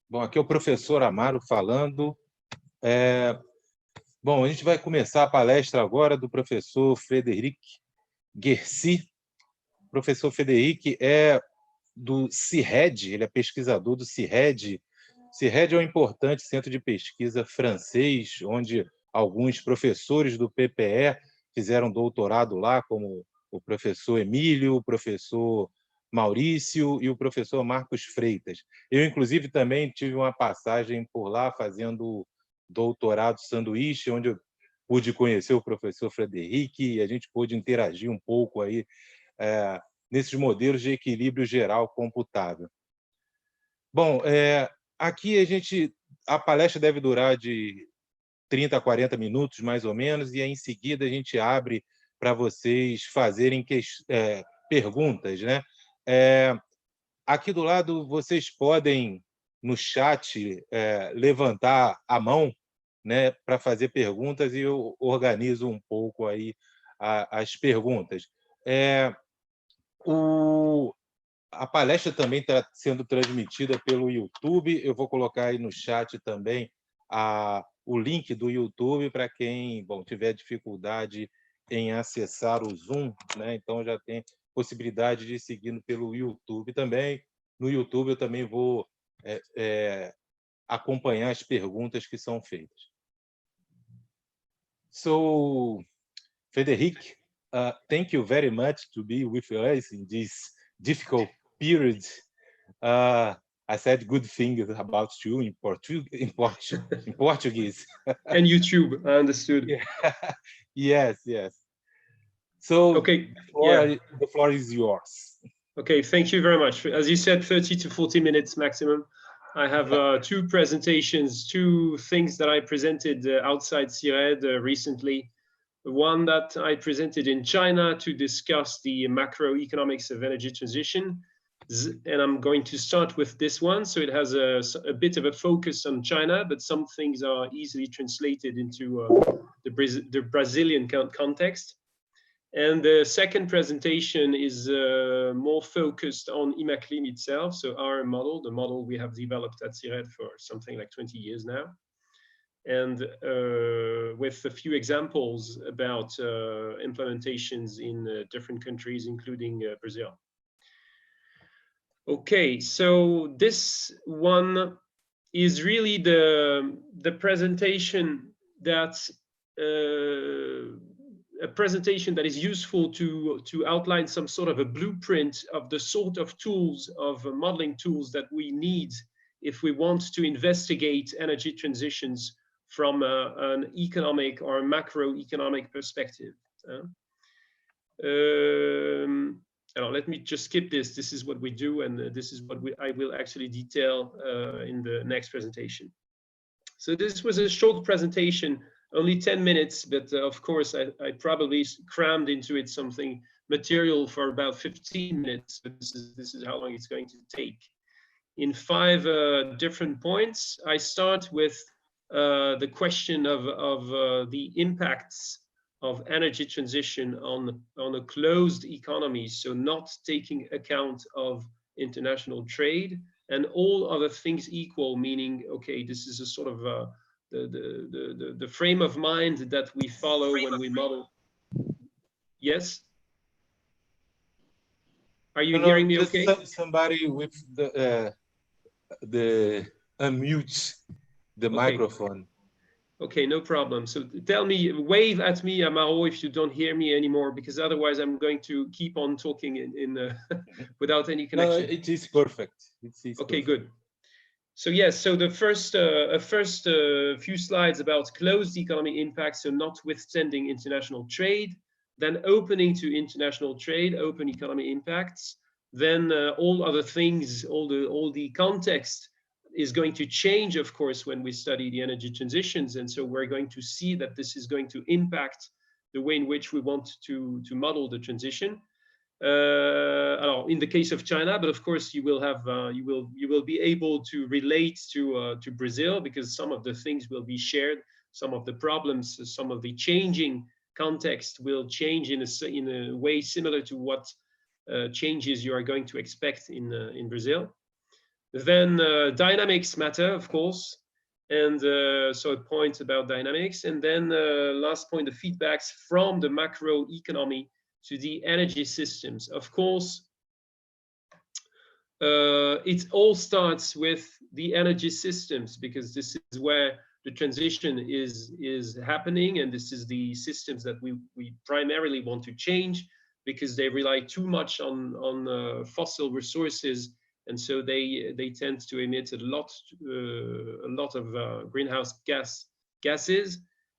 Bom, aqui é o professor Amaro falando. Bom, a gente vai começar a palestra agora do professor Frédéric Ghersi. O professor Frédéric é do CIRED, ele é pesquisador do CIRED. CIRED é um importante centro de pesquisa francês, onde alguns professores do PPE fizeram doutorado lá, como o professor Emílio, o professor Maurício e o professor Marcos Freitas. Eu, inclusive, também tive uma passagem por lá fazendo doutorado sanduíche, onde eu pude conhecer o professor Frédéric e a gente pôde interagir um pouco aí nesses modelos de equilíbrio geral computável. Bom, aqui a palestra deve durar de 30 a 40 minutos, mais ou menos, e aí, em seguida a gente abre para vocês fazerem perguntas, né? Aqui do lado vocês podem, no chat, levantar a mão, né, para fazer perguntas, e eu organizo um pouco aí as perguntas. A palestra também está sendo transmitida pelo YouTube. Eu vou colocar aí no chat também o link do YouTube para quem tiver dificuldade em acessar o Zoom, né? Então já tem possibilidade de ir seguindo pelo YouTube também. No YouTube eu também vou acompanhar as perguntas que são feitas. So, Frédéric, thank you very much to be with us in this difficult period. I said good things about you in Portuguese. And YouTube, I understood. Yeah. Yes. So, okay, the floor is yours. Okay, thank you very much. As you said, 30 to 40 minutes maximum. I have two presentations, two things that I presented outside CIRED recently. One that I presented in China to discuss the macroeconomics of energy transition. And I'm going to start with this one. So it has a bit of a focus on China, but some things are easily translated into the Brazilian context. And the second presentation is more focused on IMACLIM itself. So our model, the model we have developed at CIRED for something like 20 years now. And with a few examples about implementations in different countries, including Brazil. Okay, so this one is really the presentation that's a presentation that is useful to outline some sort of a blueprint of the sort of tools, of modeling tools that we need if we want to investigate energy transitions from an economic or macroeconomic perspective. let me just skip this. This is what we do, and this is what I will actually detail in the next presentation. So this was a short presentation, only 10 minutes, but of course I probably crammed into it something material for about 15 minutes. But this is how long it's going to take. In 5 different points, I start with the question of the impacts of energy transition on a closed economy, so not taking account of international trade and all other things equal, meaning, okay, this is a sort of the frame of mind that we follow when we model. Yes? Are you hearing me okay? Somebody with the unmute the microphone. Okay, no problem. So tell me, wave at me, Amaro, if you don't hear me anymore, because otherwise I'm going to keep on talking in without any connection. No, it is perfect. Okay, good. So yes, so the first few slides about closed economy impacts, so notwithstanding international trade, then opening to international trade, open economy impacts, then all other things, all the context is going to change, of course, when we study the energy transitions. And so we're going to see that this is going to impact the way in which we want to model the transition. In the case of China, but of course you will have you will be able to relate to Brazil, because some of the things will be shared, some of the problems, some of the changing context will change in a way similar to what changes you are going to expect in Brazil. Then dynamics matter, of course, and so a point about dynamics, and then last point, the feedbacks from the macro economy to the energy systems. Of course, it all starts with the energy systems, because this is where the transition is happening, and this is the systems that we primarily want to change, because they rely too much on fossil resources, and so they tend to emit a lot of greenhouse gases,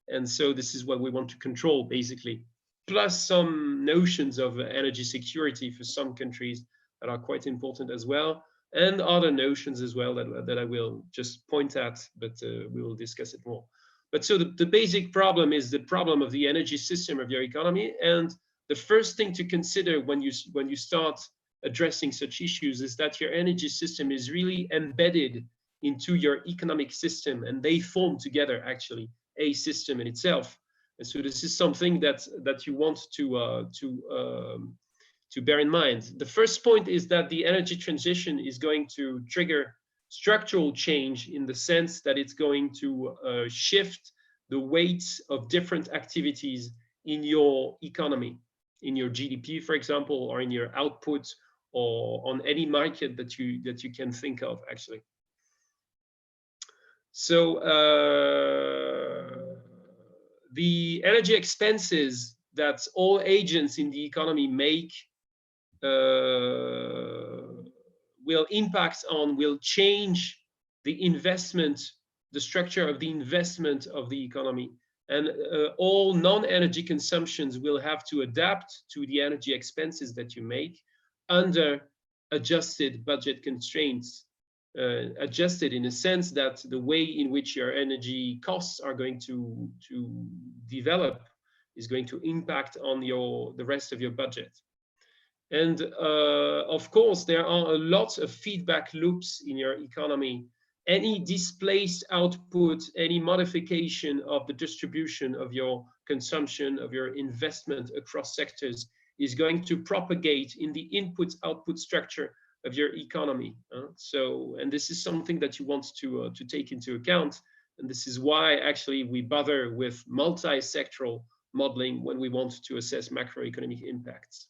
and so this is what we want to control, basically. Plus some notions of energy security for some countries that are quite important as well, and other notions as well that I will just point at, but we will discuss it more. But so the basic problem is the problem of the energy system of your economy, and the first thing to consider when you start addressing such issues is that your energy system is really embedded into your economic system, and they form together actually a system in itself. And so this is something that you want to bear in mind. The first point is that the energy transition is going to trigger structural change, in the sense that it's going to shift the weights of different activities in your economy, in your GDP, for example, or in your output, or on any market that you can think of, actually. So the energy expenses that all agents in the economy make will change the investment, the structure of the investment of the economy. And all non-energy consumptions will have to adapt to the energy expenses that you make under adjusted budget constraints. Adjusted in a sense that the way in which your energy costs are going to develop is going to impact on the rest of your budget. And of course, there are a lot of feedback loops in your economy. Any displaced output, any modification of the distribution of your consumption, of your investment across sectors, is going to propagate in the input-output structure of your economy. And this is something that you want to take into account. And this is why actually we bother with multi-sectoral modeling when we want to assess macroeconomic impacts.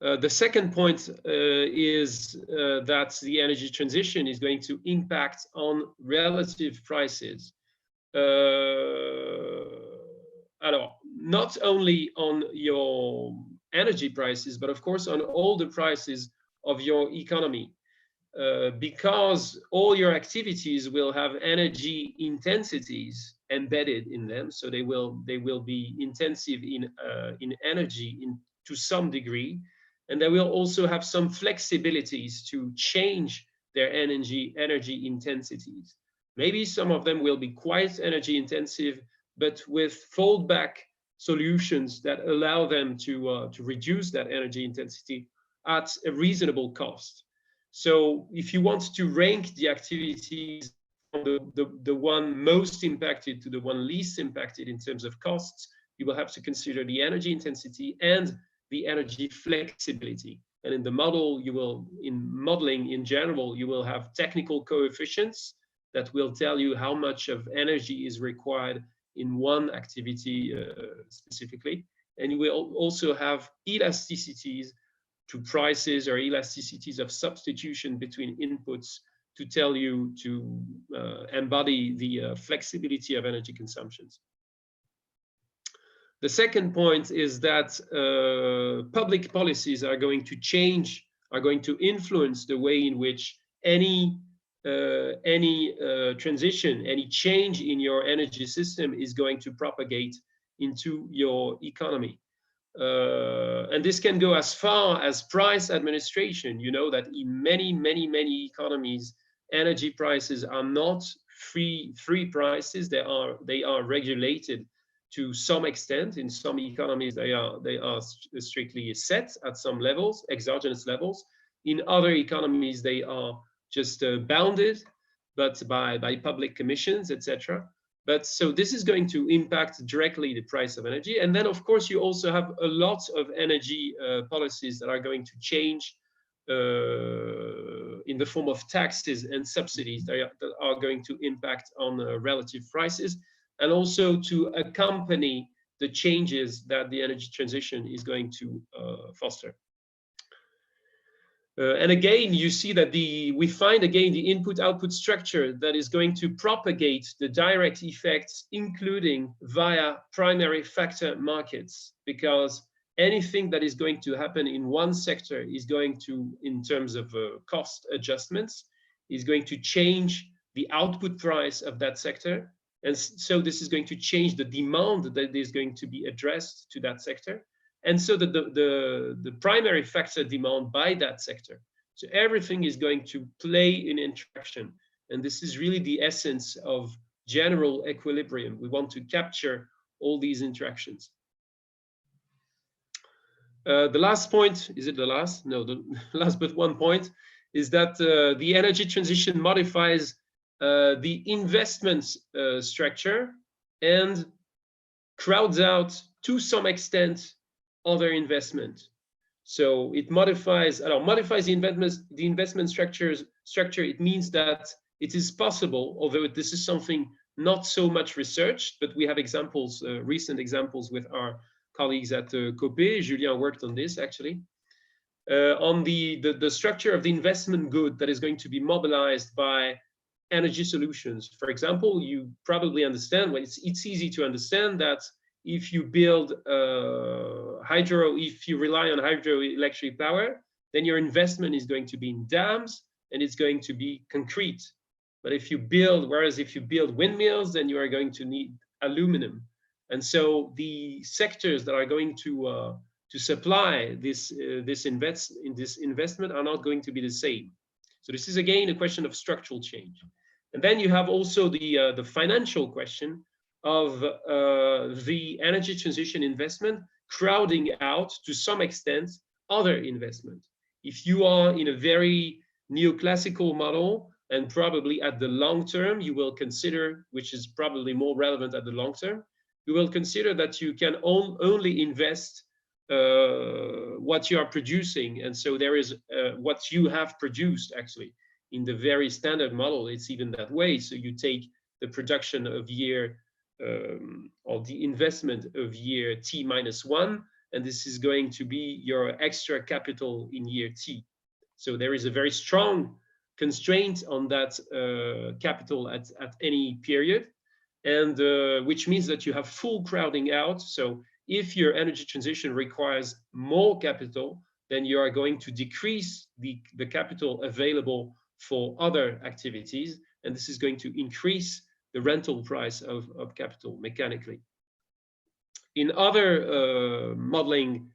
The second point is that the energy transition is going to impact on relative prices. Not only on your energy prices, but of course on all the prices of your economy, because all your activities will have energy intensities embedded in them. So they will be intensive in energy, in to some degree, and they will also have some flexibilities to change their energy intensities. Maybe some of them will be quite energy intensive, but with fallback solutions that allow them to reduce that energy intensity at a reasonable cost. So if you want to rank the activities from the one most impacted to the one least impacted in terms of costs, you will have to consider the energy intensity and the energy flexibility. And in the model, in modeling in general, you will have technical coefficients that will tell you how much of energy is required in one activity specifically. And you will also have elasticities to prices or elasticities of substitution between inputs to tell you to embody the flexibility of energy consumptions. The second point is that public policies are going to change, are going to influence the way in which any transition, any change in your energy system is going to propagate into your economy. And this can go as far as price administration. You know that in many economies, energy prices are not free prices. They are regulated to some extent. In some economies, they are strictly set at some levels, exogenous levels. In other economies, they are just bounded, but by public commissions, etc. But so this is going to impact directly the price of energy. And then, of course, you also have a lot of energy policies that are going to change in the form of taxes and subsidies that are going to impact on relative prices, and also to accompany the changes that the energy transition is going to foster. And again, you see that we find again the input-output structure that is going to propagate the direct effects, including via primary factor markets, because anything that is going to happen in one sector is going to, in terms of cost adjustments, is going to change the output price of that sector. And so this is going to change the demand that is going to be addressed to that sector. And so the primary factor demand by that sector. So everything is going to play in interaction. And this is really the essence of general equilibrium. We want to capture all these interactions. The last point, is it the last? No, the last but one point is that the energy transition modifies the investment structure and crowds out, to some extent, other investment. So it modifies the investment structure. It means that it is possible, although this is something not so much researched, but we have examples, recent examples with our colleagues at Copé. Julien worked on this actually, on the structure of the investment good that is going to be mobilized by energy solutions. For example, you probably understand, well, it's easy to understand that if you build if you rely on hydroelectric power, then your investment is going to be in dams and it's going to be concrete. But if you build windmills, then you are going to need aluminum. And so the sectors that are going to supply this investment are not going to be the same. So this is again a question of structural change. And then you have also the financial question of the energy transition investment crowding out, to some extent, other investment. If you are in a very neoclassical model, and probably at the long term, you will consider, which is probably more relevant at the long term, you will consider that you can only invest what you are producing. And so there is what you have produced, actually. In the very standard model, it's even that way. So you take the production of year or the investment of year t minus 1, and this is going to be your extra capital in year t. So there is a very strong constraint on that capital at any period, and which means that you have full crowding out. So if your energy transition requires more capital, then you are going to decrease the capital available for other activities, and this is going to increase the rental price of capital mechanically. In other modeling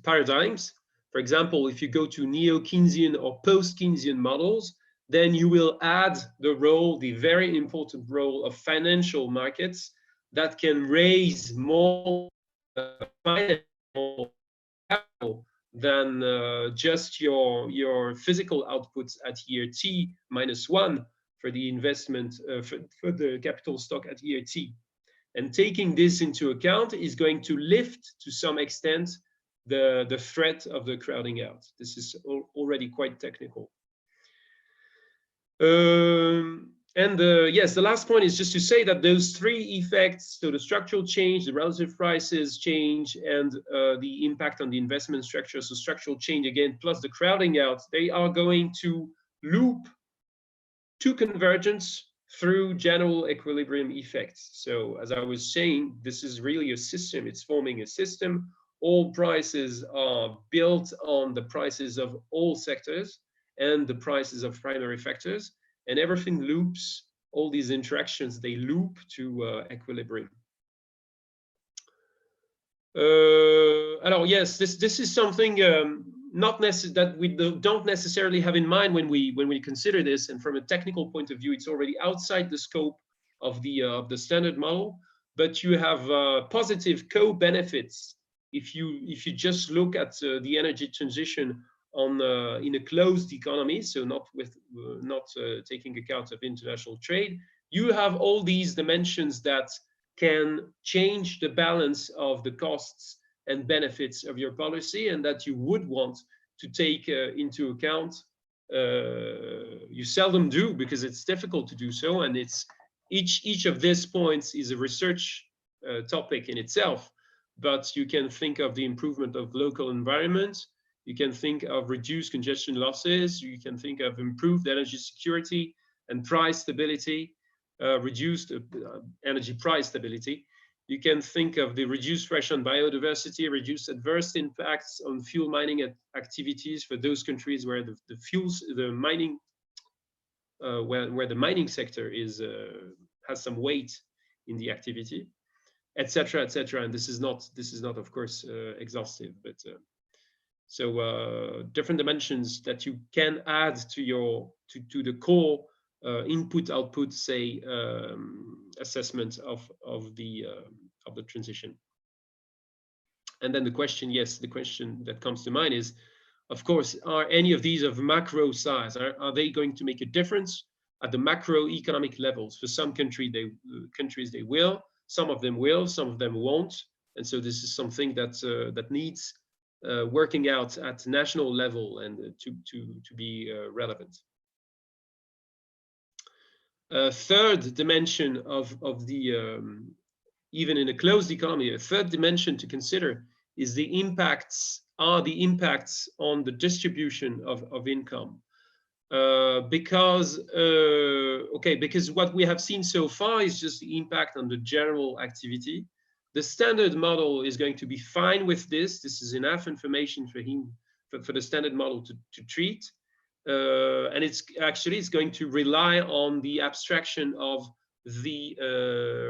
paradigms. For example, if you go to neo-Keynesian or post-Keynesian models, then you will add the role, the very important role of financial markets that can raise more financial capital than just your physical outputs at year T -1 for the investment for the capital stock at year T. And taking this into account is going to lift to some extent the threat of the crowding out. This is already quite technical. Yes, the last point is just to say that those three effects, so the structural change, the relative prices change, and the impact on the investment structure, so structural change again, plus the crowding out, they are going to loop to convergence through general equilibrium effects. So as I was saying, this is really a system, it's forming a system. All prices are built on the prices of all sectors and the prices of primary factors, and everything loops, all these interactions, they loop to equilibrium. Alors yes, this is something that we don't necessarily have in mind when we consider this, and from a technical point of view, it's already outside the scope of the standard model. But you have positive co-benefits if you just look at the energy transition on in a closed economy, so not taking account of international trade. You have all these dimensions that can change the balance of the costs and benefits of your policy, and that you would want to take into account. You seldom do, because it's difficult to do so, and it's each of these points is a research topic in itself. But you can think of the improvement of local environment, you can think of reduced congestion losses, you can think of improved energy security and price stability, reduced energy price stability. You can think of the reduced pressure on biodiversity, reduced adverse impacts on fuel mining activities for those countries where the mining sector has some weight in the activity, etc., etc. And this is not, of course, exhaustive, but so different dimensions that you can add to the core input-output, say, assessment of the transition. And then the question that comes to mind is, of course, are any of these of macro size? Are they going to make a difference at the macroeconomic levels? For some countries they will, some of them will, some of them won't. And so this is something that needs working out at national level and to be relevant. Third dimension of the even in a closed economy, a third dimension to consider is the impacts on the distribution of income. Because what we have seen so far is just the impact on the general activity. The standard model is going to be fine with this. This is enough information for the standard model to treat. And it's going to rely on the abstraction of the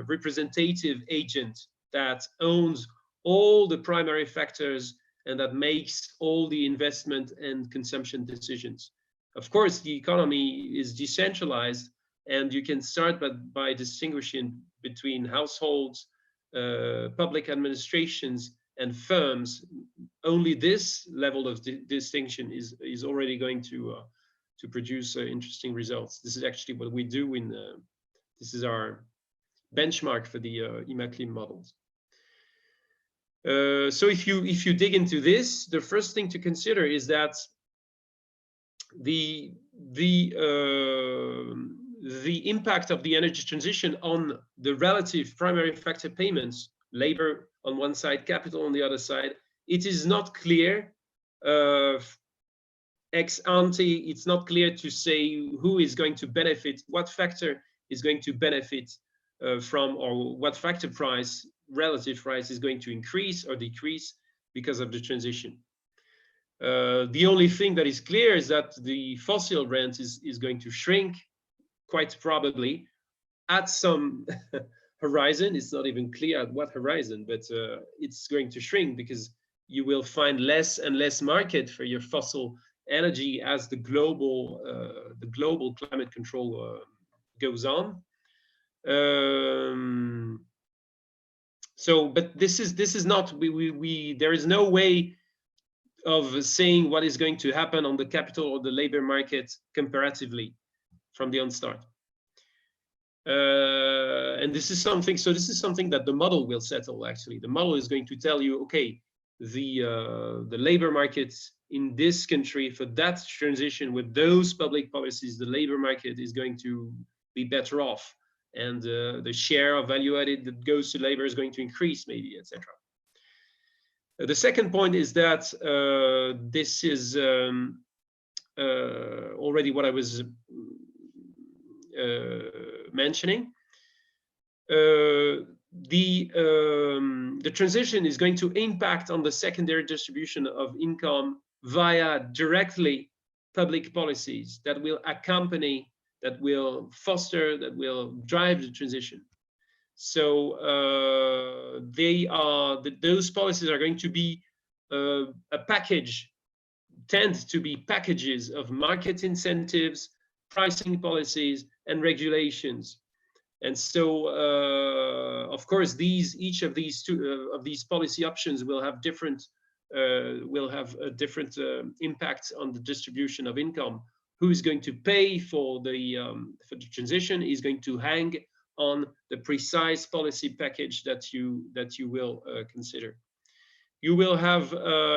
representative agent that owns all the primary factors and that makes all the investment and consumption decisions. Of course, the economy is decentralized, and you can start by distinguishing between households, public administrations, and firms. Only this level of distinction is already going to produce interesting results. This is actually what we do this is our benchmark for the IMACLIM models. So if you dig into this, the first thing to consider is that the impact of the energy transition on the relative primary factor payments, labor on one side, capital on the other side, it is not clear ex ante. It's not clear to say who is going to benefit, what factor is going to benefit from, or what factor price, relative price, is going to increase or decrease because of the transition. The only thing that is clear is that the fossil rent is going to shrink, quite probably, at some horizon. It's not even clear at what horizon, but it's going to shrink because you will find less and less market for your fossil energy as the global climate control goes on. So, but this is not, there is no way of saying what is going to happen on the capital or the labor market comparatively from the onstart. And this is something, so this is something that the model will settle. Actually, the model is going to tell you, okay, the labor market in this country for that transition with those public policies, the labor market is going to be better off, and the share of value added that goes to labor is going to increase, maybe, etc. The second point is that this is already what I was mentioning. The transition is going to impact on the secondary distribution of income via directly public policies that will accompany, that will foster, that will drive the transition. So those policies are going to be a package, tend to be packages of market incentives, pricing policies, and regulations. And so, of course, each of these policy options will have different impact on the distribution of income. Who is going to pay for the transition is going to hang on the precise policy package that you will consider. You will have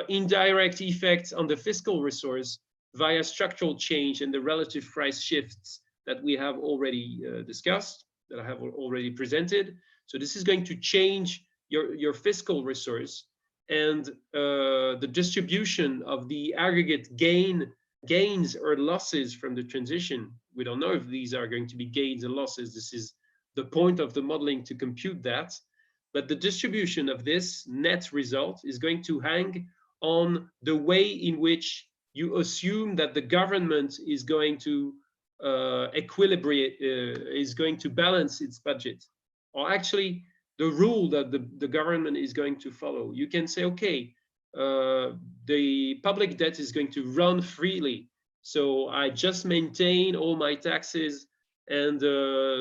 indirect effects on the fiscal resource via structural change and the relative price shifts that we have already discussed, that I have already presented. So this is going to change your fiscal resource, and the distribution of the aggregate gains or losses from the transition. We don't know if these are going to be gains and losses. This is the point of the modeling to compute that. But the distribution of this net result is going to hang on the way in which you assume that the government is going to equilibrate, is going to balance its budget, or actually the rule that the government is going to follow. You can say, okay, the public debt is going to run freely, so I just maintain all my taxes, and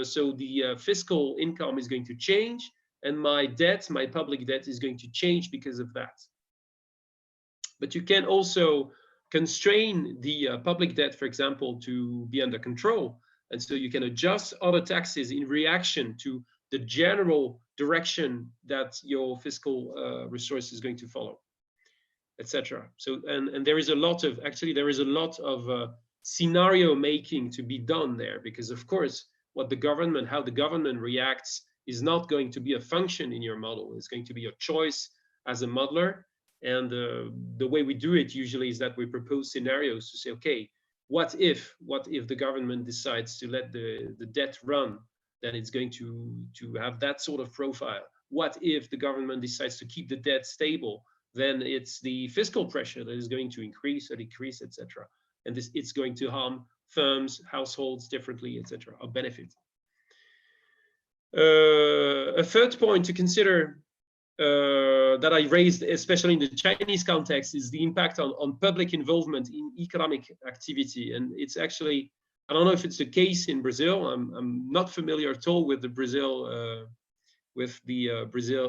so the fiscal income is going to change, and my debt, my public debt, is going to change because of that. But you can also constrain the public debt, for example, to be under control. And so you can adjust other taxes in reaction to the general direction that your fiscal resource is going to follow, etc. So, and there is a lot of, actually, there is a lot of scenario making to be done there, because of course, what the government, how the government reacts is not going to be a function in your model. It's going to be your choice as a modeler. And the way we do it usually is that we propose scenarios to say, okay, what if the government decides to let the debt run? Then it's going to have that sort of profile. What if the government decides to keep the debt stable? Then it's the fiscal pressure that is going to increase or decrease, etc. And it's going to harm firms, households differently, etc., or benefit. A third point to consider that I raised, especially in the Chinese context, is the impact on public involvement in economic activity. And it's actually, I don't know if it's the case in Brazil. I'm not familiar at all with the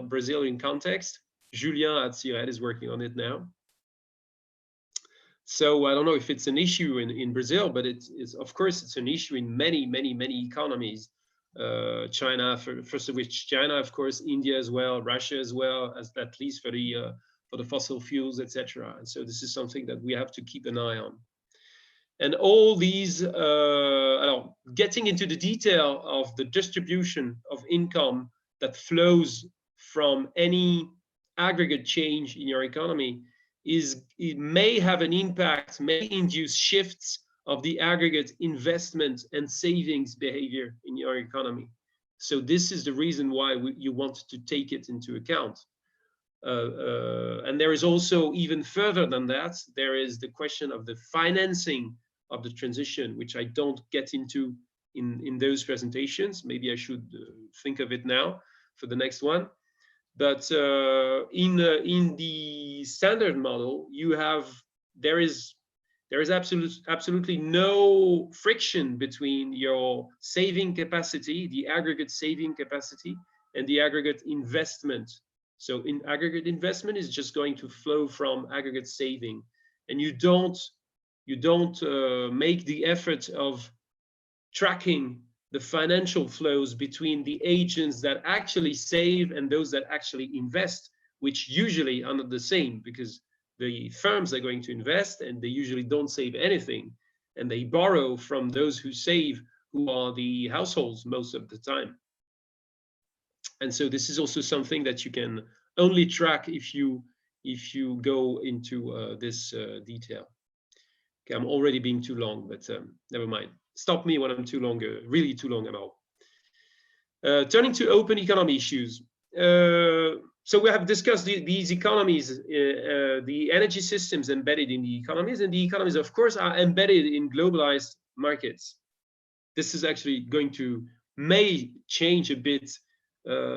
Brazilian context. Julien at CIRED is working on it now. So I don't know if it's an issue in Brazil, but it's of course it's an issue in many economies. China, first of which China, of course, India as well, Russia as well, as at least for the fossil fuels, etc. And so this is something that we have to keep an eye on. And all these, getting into the detail of the distribution of income that flows from any aggregate change in your economy, it may have an impact, may induce shifts of the aggregate investment and savings behavior in your economy. So this is the reason why you want to take it into account. And there is also, even further than that, there is the question of the financing of the transition, which I don't get into in those presentations. Maybe I should think of it now for the next one. But in the standard model, there is absolutely no friction between your saving capacity, the aggregate saving capacity, and the aggregate investment. So in aggregate investment is just going to flow from aggregate saving, and you don't make the effort of tracking the financial flows between the agents that actually save and those that actually invest, which usually are not the same, because the firms are going to invest and they usually don't save anything, and they borrow from those who save, who are the households most of the time. And so this is also something that you can only track if you go into this detail. Okay, I'm already being too long, but never mind. Stop me when I'm too long, really too long about. Turning to open economy issues. So we have discussed these economies, the energy systems embedded in the economies, and the economies, of course, are embedded in globalized markets. This is actually may change a bit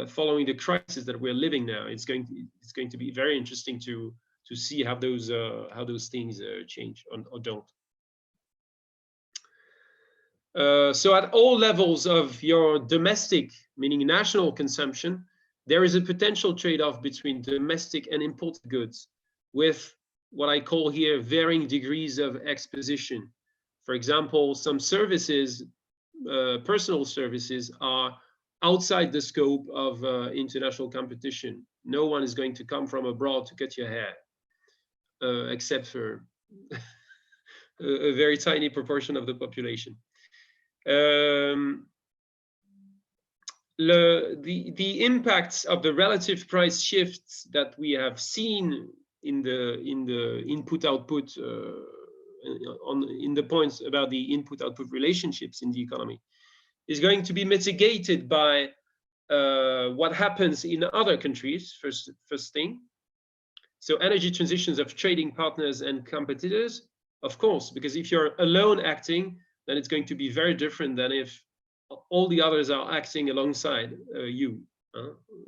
following the crisis that we're living now. It's going to be very interesting to see how those things change or don't. So at all levels of your domestic, meaning national consumption, there is a potential trade-off between domestic and imported goods, with what I call here varying degrees of exposition. For example, some services, personal services, are outside the scope of international competition. No one is going to come from abroad to cut your hair, except for a very tiny proportion of the population. The impacts of the relative price shifts that we have seen in the input-output in the points about the input-output relationships in the economy is going to be mitigated by what happens in other countries. First thing, so energy transitions of trading partners and competitors, of course, because if you're alone acting, then it's going to be very different than if all the others are acting alongside you.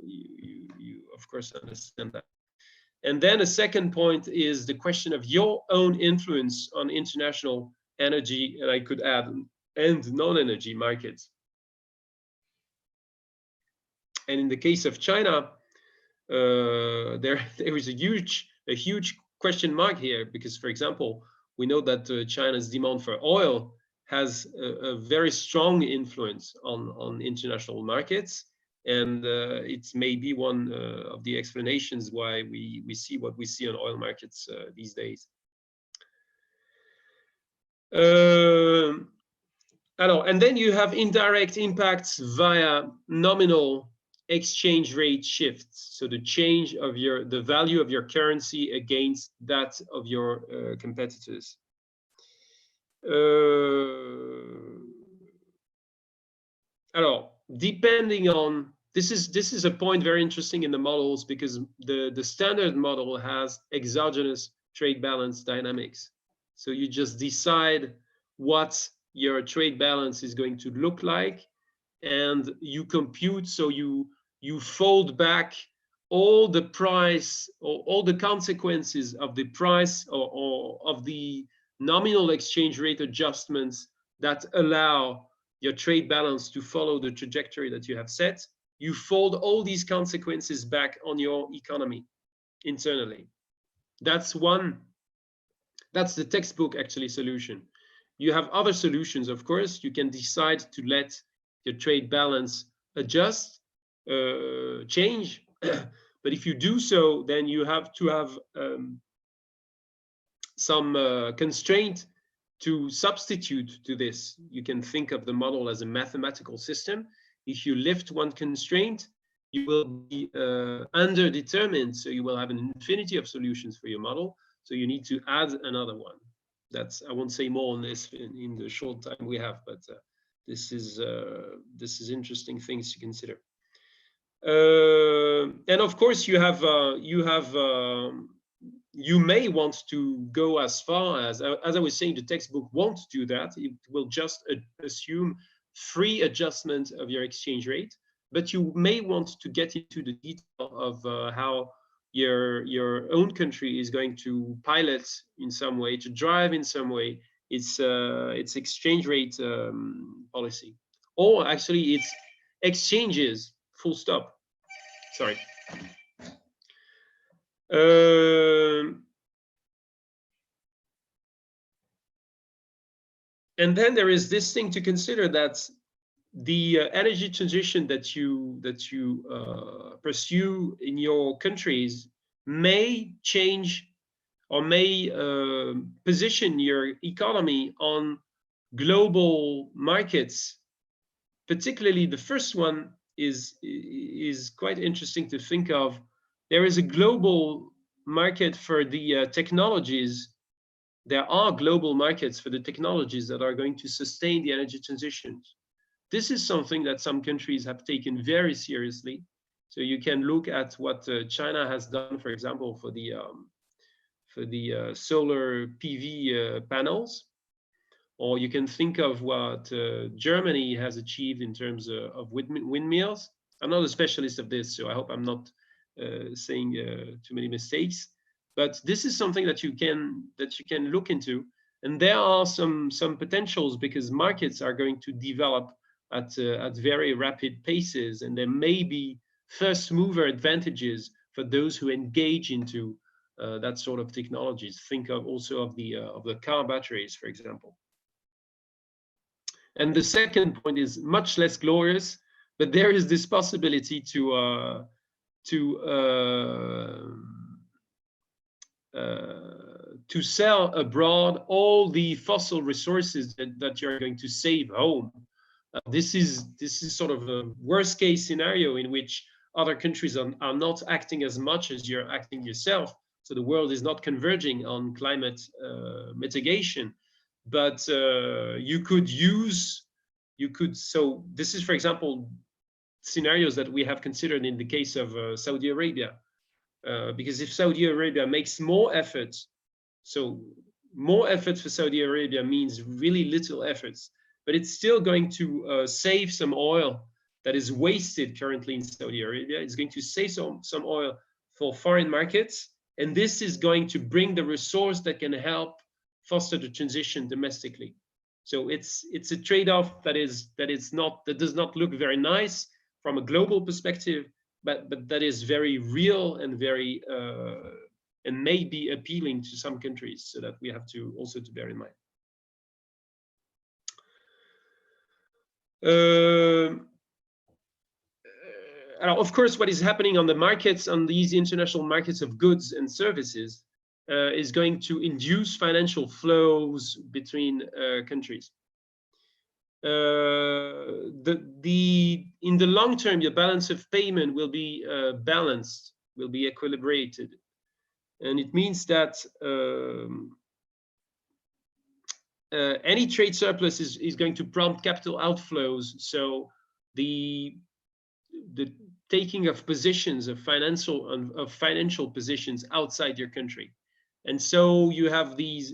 You of course understand that. And then a second point is the question of your own influence on international energy, and I could add, and non-energy markets. And in the case of China, there is a huge question mark here, because, for example, we know that China's demand for oil has a very strong influence on international markets, and it's maybe one of the explanations why we see what we see on oil markets these days. And then you have indirect impacts via nominal exchange rate shifts, so the change of the value of your currency against that of your competitors. Depending on this is a point very interesting in the models, because the standard model has exogenous trade balance dynamics. So you just decide what your trade balance is going to look like, and you compute. So you fold back all the price or all the consequences of the price or of the nominal exchange rate adjustments that allow your trade balance to follow the trajectory that you have set. You fold all these consequences back on your economy internally. That's the textbook actually solution. You have other solutions, of course. You can decide to let your trade balance adjust, change. But if you do so, then you have to have some constraint to substitute to this. You can think of the model as a mathematical system. If you lift one constraint, you will be underdetermined, so you will have an infinity of solutions for your model. So you need to add another one. I won't say more on this in the short time we have, but this is interesting things to consider. And of course, you may want to go as far as I was saying, the textbook won't do that. It will just assume free adjustment of your exchange rate, but you may want to get into the detail of how your own country is going to pilot in some way, to drive in some way its exchange rate policy, or actually its exchanges, full stop. Sorry. And then there is this thing to consider, that the energy transition that you pursue in your countries may change or may position your economy on global markets. Particularly, the first one is quite interesting to think of. There is a global market for the technologies. There are global markets for the technologies that are going to sustain the energy transitions. This is something that some countries have taken very seriously. So you can look at what China has done, for example, for the solar PV panels, or you can think of what Germany has achieved in terms of windmills. I'm not a specialist of this, so I hope I'm not saying too many mistakes. But this is something that you can look into, and there are some potentials, because markets are going to develop at very rapid paces, and there may be first mover advantages for those who engage into that sort of technologies. Think of also of the car batteries, for example. And the second point is much less glorious, but there is this possibility to sell abroad all the fossil resources that you're going to save home. This is sort of a worst case scenario in which other countries are not acting as much as you're acting yourself. So the world is not converging on climate mitigation, but so this is, for example, scenarios that we have considered in the case of Saudi Arabia. Because if Saudi Arabia makes more efforts, so more efforts for Saudi Arabia means really little efforts, but it's still going to save some oil that is wasted currently in Saudi Arabia. It's going to save some oil for foreign markets, and this is going to bring the resource that can help foster the transition domestically. So it's a trade-off that does not look very nice from a global perspective, but that is very real and very and may be appealing to some countries, so that we have to also to bear in mind. Of course, what is happening on the markets, on these international markets of goods and services, is going to induce financial flows between countries. In the long term, your balance of payment will be balanced, will be equilibrated, and it means that any trade surplus is going to prompt capital outflows. So the taking of positions of financial positions outside your country. And so you have these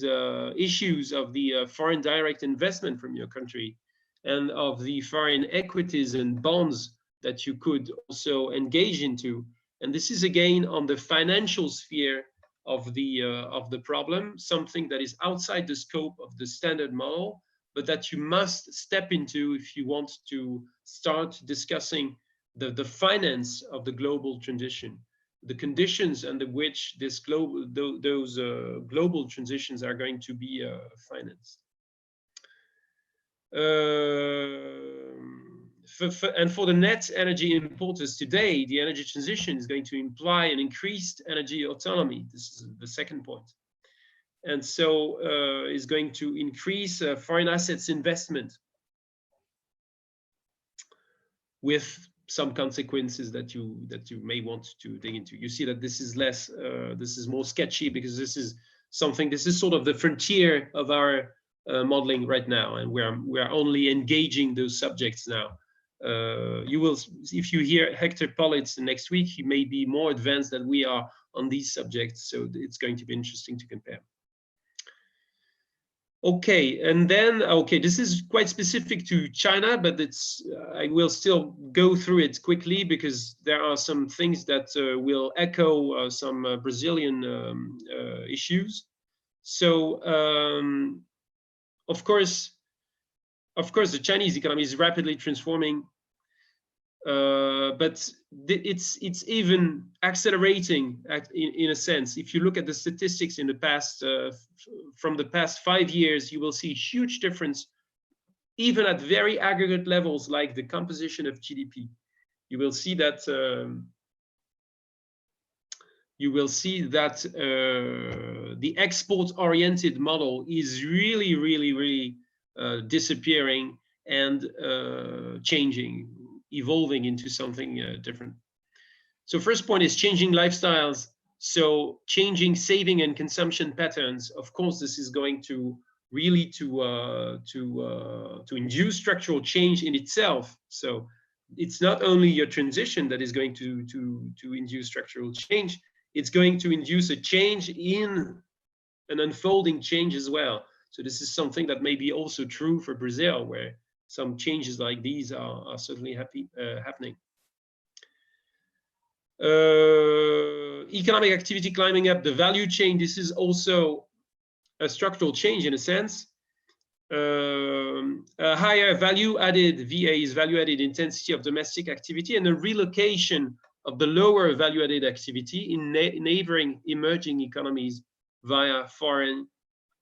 issues of the foreign direct investment from your country, and of the foreign equities and bonds that you could also engage into. And this is again on the financial sphere of the problem, something that is outside the scope of the standard model, but that you must step into if you want to start discussing the finance of the global transition, the conditions under which those global transitions are going to be financed. And for the net energy importers today, the energy transition is going to imply an increased energy autonomy. This is the second point. And so is going to increase foreign assets investment, with some consequences that you may want to dig into. You see that this is less, this is more sketchy, because this is sort of the frontier of our modeling right now, and we are only engaging those subjects now. You will, if you hear Hector Politz next week, he may be more advanced than we are on these subjects, so it's going to be interesting to compare. Okay, and then, okay, this is quite specific to China, but it's I will still go through it quickly because there are some things that will echo some Brazilian issues. So, of course, the Chinese economy is rapidly transforming, but it's even accelerating in a sense. If you look at the statistics in the past, from the past 5 years, you will see huge difference, even at very aggregate levels like the composition of GDP. You will see that the export-oriented model is really disappearing and changing, evolving into something different. So first point is changing lifestyles. So changing saving and consumption patterns. Of course, this is going to really to induce structural change in itself. So it's not only a transition that is going to induce structural change, it's going to induce a change in an unfolding change as well. So this is something that may be also true for Brazil, where some changes like these are certainly happening. Economic activity climbing up the value chain. This is also a structural change in a sense. A higher value added, VA is value added intensity of domestic activity, and a relocation of the lower value added activity in neighboring emerging economies via foreign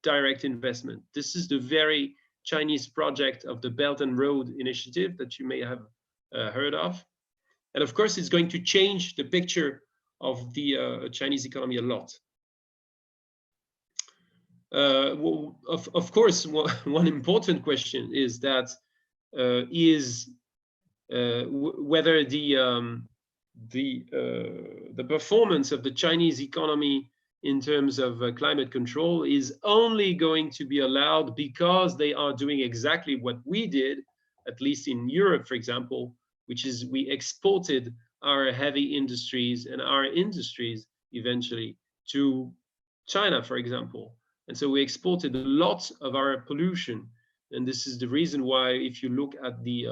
direct investment. This is the very Chinese project of the Belt and Road Initiative that you may have heard of. And of course, it's going to change the picture of the Chinese economy a lot. Well, of course, one important question is that whether the performance of the Chinese economy in terms of climate control is only going to be allowed because they are doing exactly what we did, at least in Europe, for example, which is we exported our heavy industries and our industries eventually to China, for example. And so we exported a lot of our pollution. And this is the reason why, if you look at the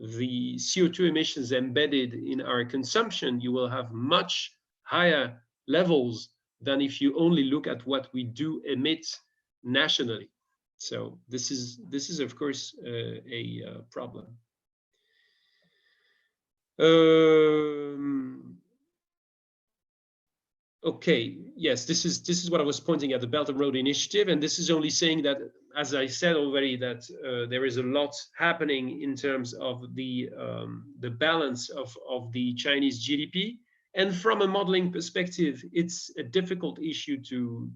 CO2 emissions embedded in our consumption, you will have much higher levels than if you only look at what we do emit nationally. So this is of course a problem. Okay, yes, this is what I was pointing at, the Belt and Road Initiative, and this is only saying that, as I said already, that there is a lot happening in terms of the balance of the Chinese GDP, and from a modeling perspective, it's a difficult issue to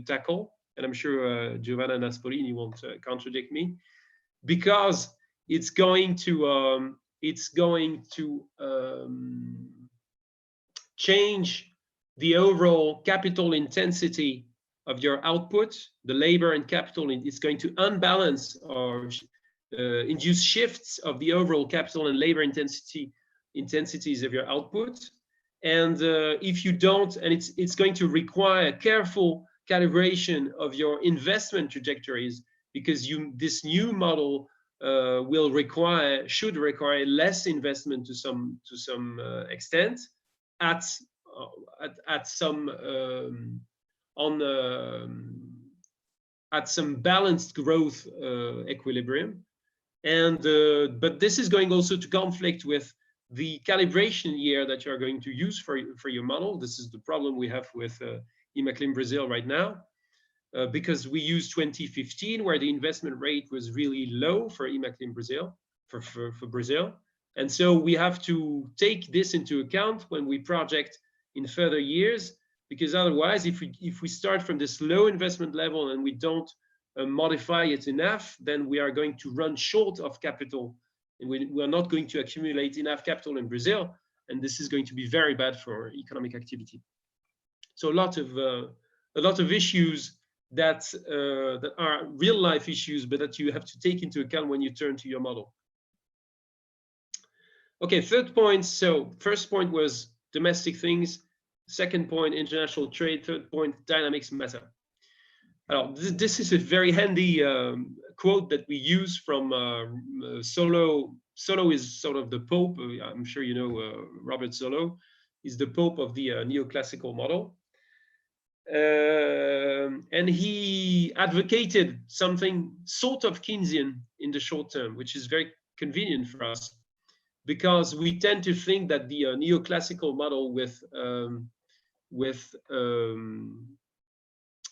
tackle, and I'm sure Giovanna Naspolini won't contradict me, because it's going to change the overall capital intensity of your output. The labor and capital is going to unbalance or induce shifts of the overall capital and labor intensities of your output. And if you don't, and it's going to require careful calibration of your investment trajectories, because this new model should require less investment to some extent at some balanced growth equilibrium, and but this is going also to conflict with the calibration year that you're going to use for your model. This is the problem we have with IMACLIM Brazil right now, because we use 2015, where the investment rate was really low for IMACLIM Brazil, for Brazil. And so we have to take this into account when we project in further years, because otherwise, if we start from this low investment level and we don't modify it enough, then we are going to run short of capital, and we are not going to accumulate enough capital in Brazil, and this is going to be very bad for economic activity. So a lot of issues that are real life issues, but that you have to take into account when you turn to your model. Okay, third point. So first point was domestic things. Second point, international trade. Third point, dynamics matter. This is a very handy quote that we use from Solow. Solow is sort of the Pope. I'm sure you know Robert Solow. He's the Pope of the neoclassical model. And he advocated something sort of Keynesian in the short term, which is very convenient for us, because we tend to think that the neoclassical model with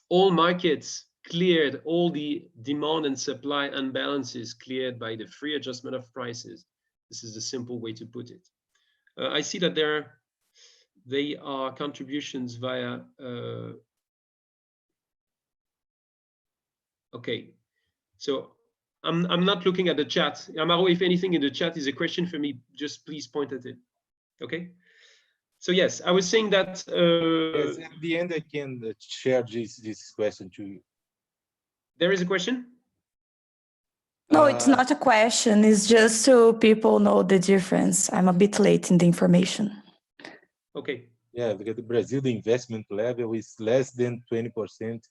all markets cleared, all the demand and supply imbalances cleared by the free adjustment of prices. This is the simple way to put it. I see that they are contributions via. Okay, so I'm not looking at the chat. Amaro, if anything in the chat is a question for me, just please point at it. Okay. So yes, I was saying that. Yes, at the end, I can share this question to you. There is a question? No, it's not a question. It's just so people know the difference. I'm a bit late in the information. Okay. Yeah, because the Brazil, the investment level is less than 20%,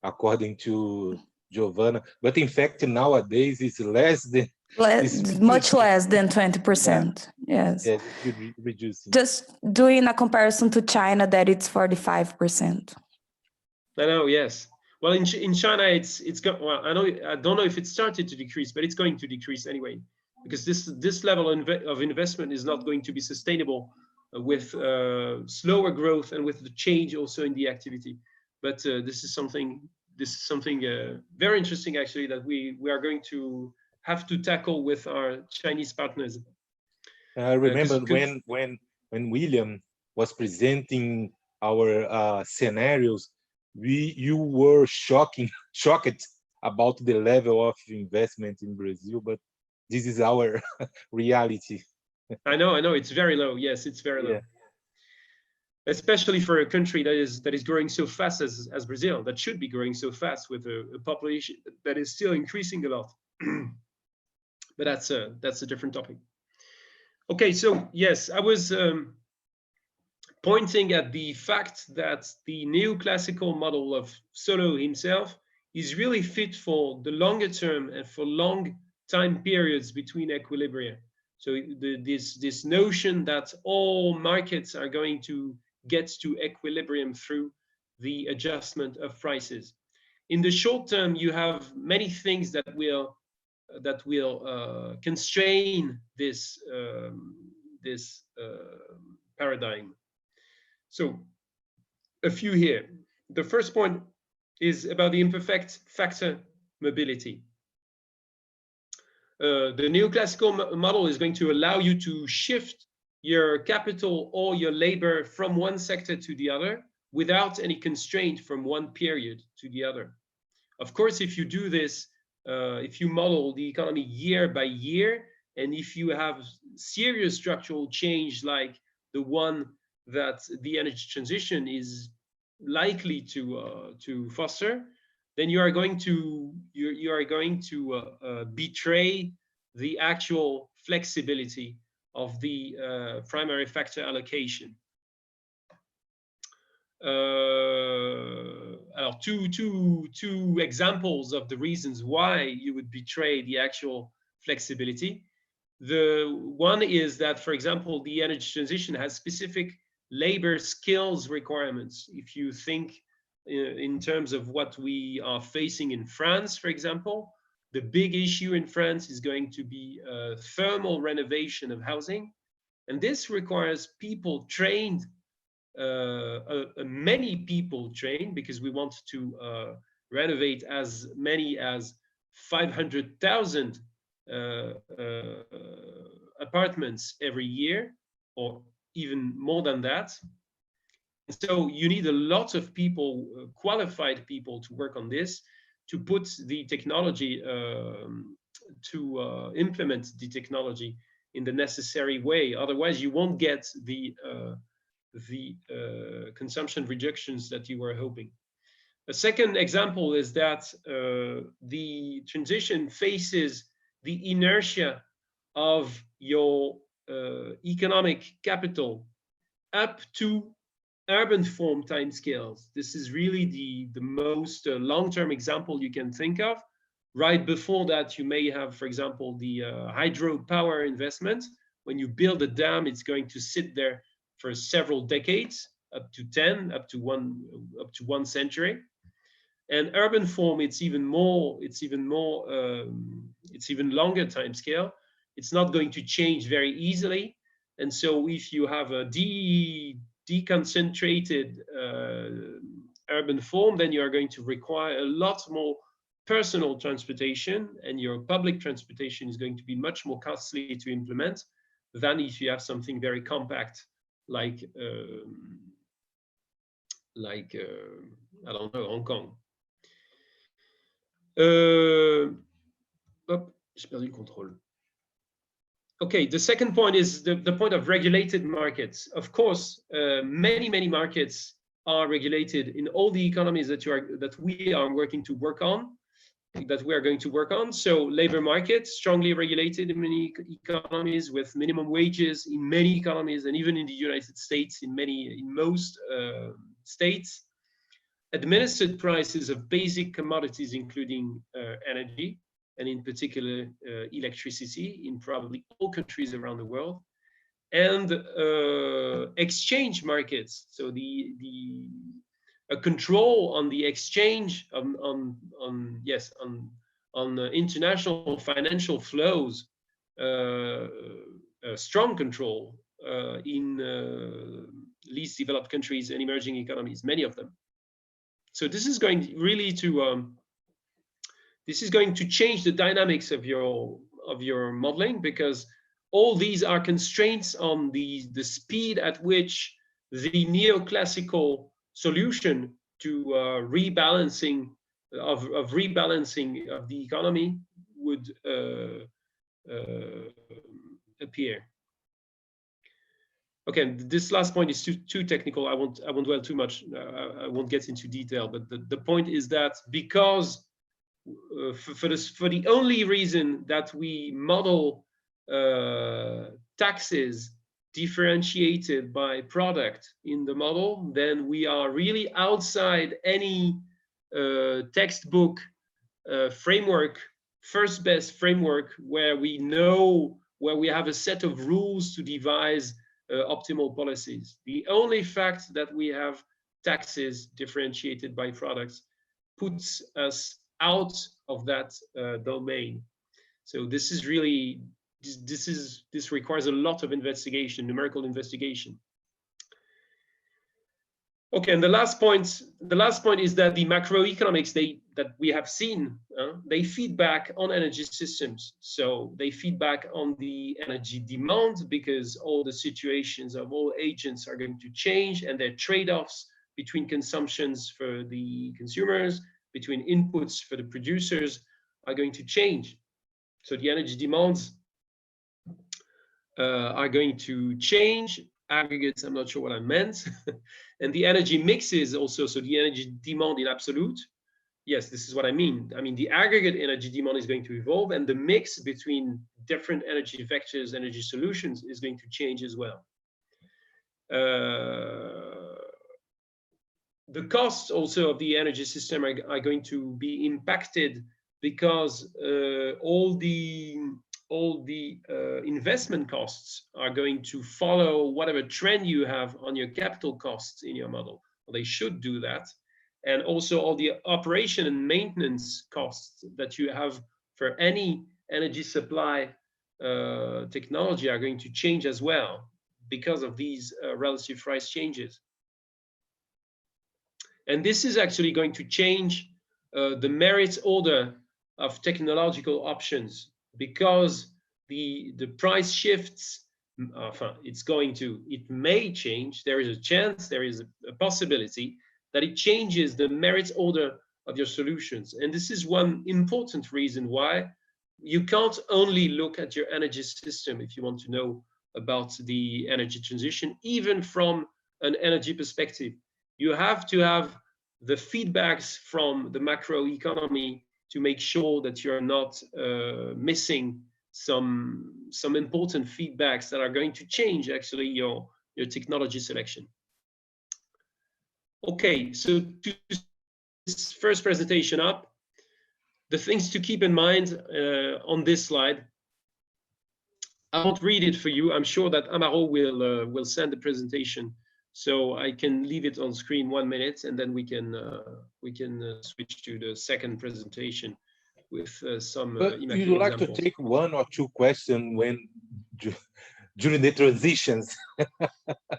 according to Giovanna. But in fact, nowadays, it's less than... much less than 20%. Yeah. Yes. Yes, it's reducing. Just doing a comparison to China, that it's 45%. I know, yes. Well, in China, it's well, I don't know if it started to decrease, but it's going to decrease anyway, because this level of investment is not going to be sustainable with slower growth and with the change also in the activity. But this is something very interesting, actually, that we are going to have to tackle with our Chinese partners. I remember when William was presenting our scenarios, you were shocked about the level of investment in Brazil, but this is our reality. I know, it's very low. Yes, it's very low. Especially for a country that is growing so fast as Brazil, that should be growing so fast with a population that is still increasing a lot. But that's a different topic. Okay, so yes, I was pointing at the fact that the neoclassical model of Solow himself is really fit for the longer term and for long time periods between equilibria. So this notion that all markets are going to get to equilibrium through the adjustment of prices. In the short term, you have many things that will constrain this paradigm. So a few here. The first point is about the imperfect factor mobility. The neoclassical model is going to allow you to shift your capital or your labor from one sector to the other without any constraint from one period to the other. Of course, if you do this, if you model the economy year by year, and if you have serious structural change like the one that the energy transition is likely to foster, then you are going to betray the actual flexibility of the primary factor allocation. Two examples of the reasons why you would betray the actual flexibility. The one is that, for example, the energy transition has specific labor skills requirements. If you think in terms of what we are facing in France, for example, the big issue in France is going to be thermal renovation of housing. And this requires people trained, many people trained, because we want to renovate as many as 500,000 apartments every year, or even more than that. And so you need a lot of people, qualified people, to work on this, to put the technology, to implement the technology in the necessary way. Otherwise, you won't get the consumption reductions that you were hoping. A second example is that the transition faces the inertia of your economic capital up to urban form timescales. This is really the most long-term example you can think of. Right before that, you may have, for example, the hydropower investment. When you build a dam, it's going to sit there for several decades, up to 10, up to one century. And urban form, it's even longer time scale. It's not going to change very easily. And so if you have a deconcentrated urban form, then you are going to require a lot more personal transportation, and your public transportation is going to be much more costly to implement than if you have something very compact like I don't know, Hong Kong. Hop, j'ai perdu le contrôle. Okay, the second point is the point of regulated markets. Of course, many markets are regulated in all the economies that we are going to work on. So labor markets, strongly regulated in many economies, with minimum wages in many economies, and even in the United States, in most states. Administered prices of basic commodities, including energy, and in particular electricity, in probably all countries around the world. And exchange markets, so a control on the exchange on international financial flows, strong control in least developed countries and emerging economies, many of them. So this is going really to change the dynamics of your modeling, because all these are constraints on the speed at which the neoclassical solution to rebalancing of the economy would appear. Okay, this last point is too technical. I won't dwell too much. I won't get into detail. But the point is that because for the only reason that we model taxes differentiated by product in the model, then we are really outside any textbook framework, first best framework, where we have a set of rules to devise optimal policies. The only fact that we have taxes differentiated by products puts us out of that domain. So this is really, this requires a lot of investigation, numerical investigation. Okay, and the last point is that the macroeconomics that we have seen, they feed back on energy systems. So they feed back on the energy demand, because all the situations of all agents are going to change, and their trade-offs between consumptions for the consumers, between inputs for the producers, are going to change. So the energy demands are going to change. Aggregates, I'm not sure what I meant. And the energy mixes also, so the energy demand in absolute, yes, this is what I mean. I mean, the aggregate energy demand is going to evolve, and the mix between different energy vectors, energy solutions, is going to change as well. The costs also of the energy system are going to be impacted, because all the investment costs are going to follow whatever trend you have on your capital costs in your model. Well, they should do that. And also all the operation and maintenance costs that you have for any energy supply technology are going to change as well, because of these relative price changes. And this is actually going to change the merit order of technological options, because the price shifts, it may change. There is a chance, there is a possibility that it changes the merit order of your solutions. And this is one important reason why you can't only look at your energy system if you want to know about the energy transition, even from an energy perspective. You have to have the feedbacks from the macroeconomy to make sure that you're not missing some important feedbacks that are going to change actually your technology selection. Okay, so to this first presentation up, the things to keep in mind on this slide. I won't read it for you. I'm sure that Amaro will send the presentation, so I can leave it on screen 1 minute, and then we can switch to the second presentation with some You'd like examples. to take 1 or 2 questions when during the transitions.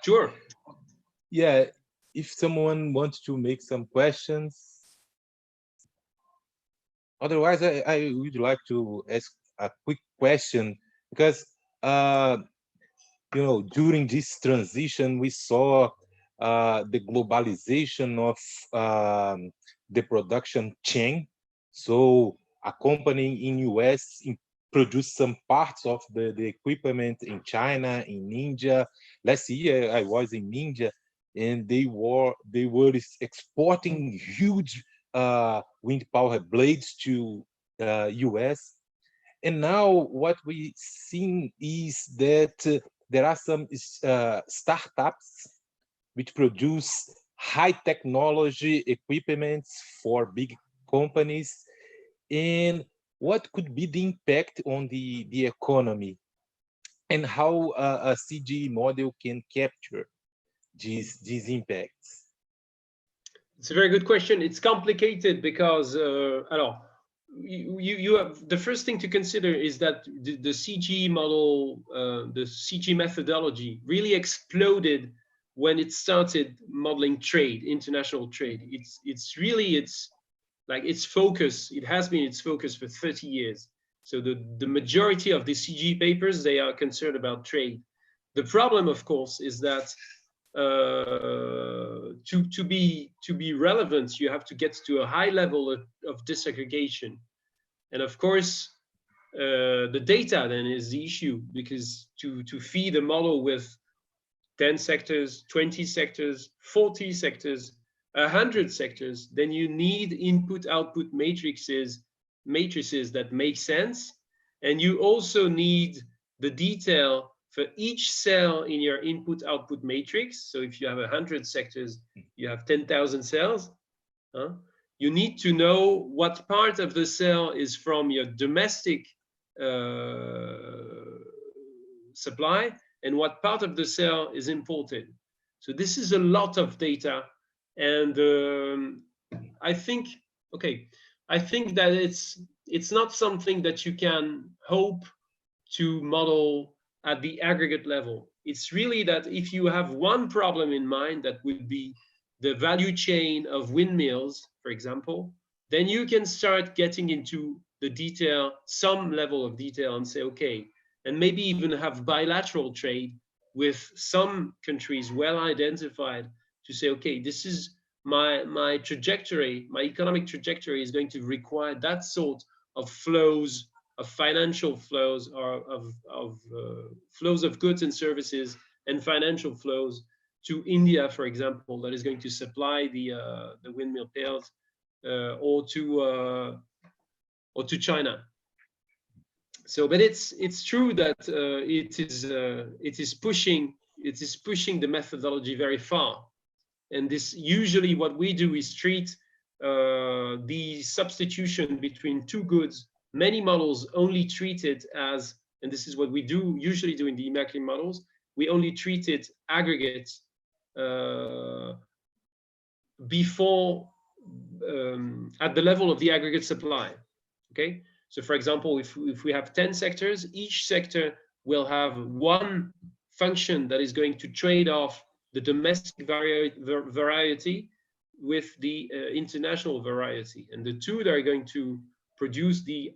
Sure. Yeah, if someone wants to make some questions. Otherwise, I would like to ask a quick question, because you know, during this transition, we saw the globalization of the production chain. So a company in US produced some parts of the equipment in China, in India. Last year, I was in India, and they were exporting huge wind power blades to US. And now what we see is that there are some startups which produce high technology equipment for big companies. And what could be the impact on the economy, and how a CG model can capture these impacts? It's a very good question. It's complicated because you have, the first thing to consider is that the CG model, the CG methodology really exploded when it started modeling trade, international trade. It's like its focus. It has been its focus for 30 years. So the majority of the CG papers, they are concerned about trade. The problem, of course, is that to be relevant, you have to get to a high level of disaggregation, and of course the data then is the issue, because to feed a model with 10 sectors, 20 sectors, 40 sectors, 100 sectors, then you need input-output matrices that make sense, and you also need the detail for each cell in your input-output matrix. So if you have 100 sectors, you have 10,000 cells. You need to know what part of the cell is from your domestic supply and what part of the cell is imported. So this is a lot of data, and I think that it's not something that you can hope to model at the aggregate level. It's really that if you have one problem in mind, that would be the value chain of windmills, for example, then you can start getting into the detail, some level of detail, and say, okay, and maybe even have bilateral trade with some countries well identified to say, okay, this is my trajectory, my economic trajectory is going to require that sort of flows, of financial flows, or of flows of goods and services, and financial flows to India, for example, that is going to supply the windmill pails, or to China. So, but it's true that it is pushing the methodology very far, and this usually what we do is treat the substitution between two goods. Many models only treat it as, and this is what we usually do in the Immaculate models, we only treat it aggregate before at the level of the aggregate supply. Okay, so for example, if we have 10 sectors, each sector will have one function that is going to trade off the domestic variety with the international variety, and the two that are going to produce the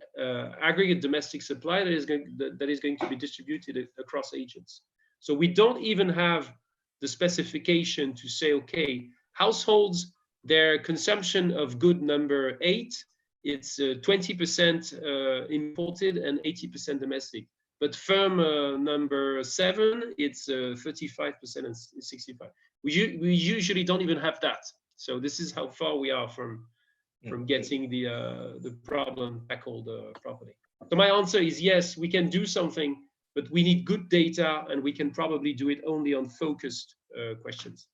aggregate domestic supply that is going to be distributed across agents. So we don't even have the specification to say, okay, households, their consumption of good number 8, it's 20% imported and 80% domestic. But firm number 7, it's 35% and 65%. We usually don't even have that. So this is how far we are from getting the problem tackled properly. So my answer is yes, we can do something, but we need good data, and we can probably do it only on focused questions.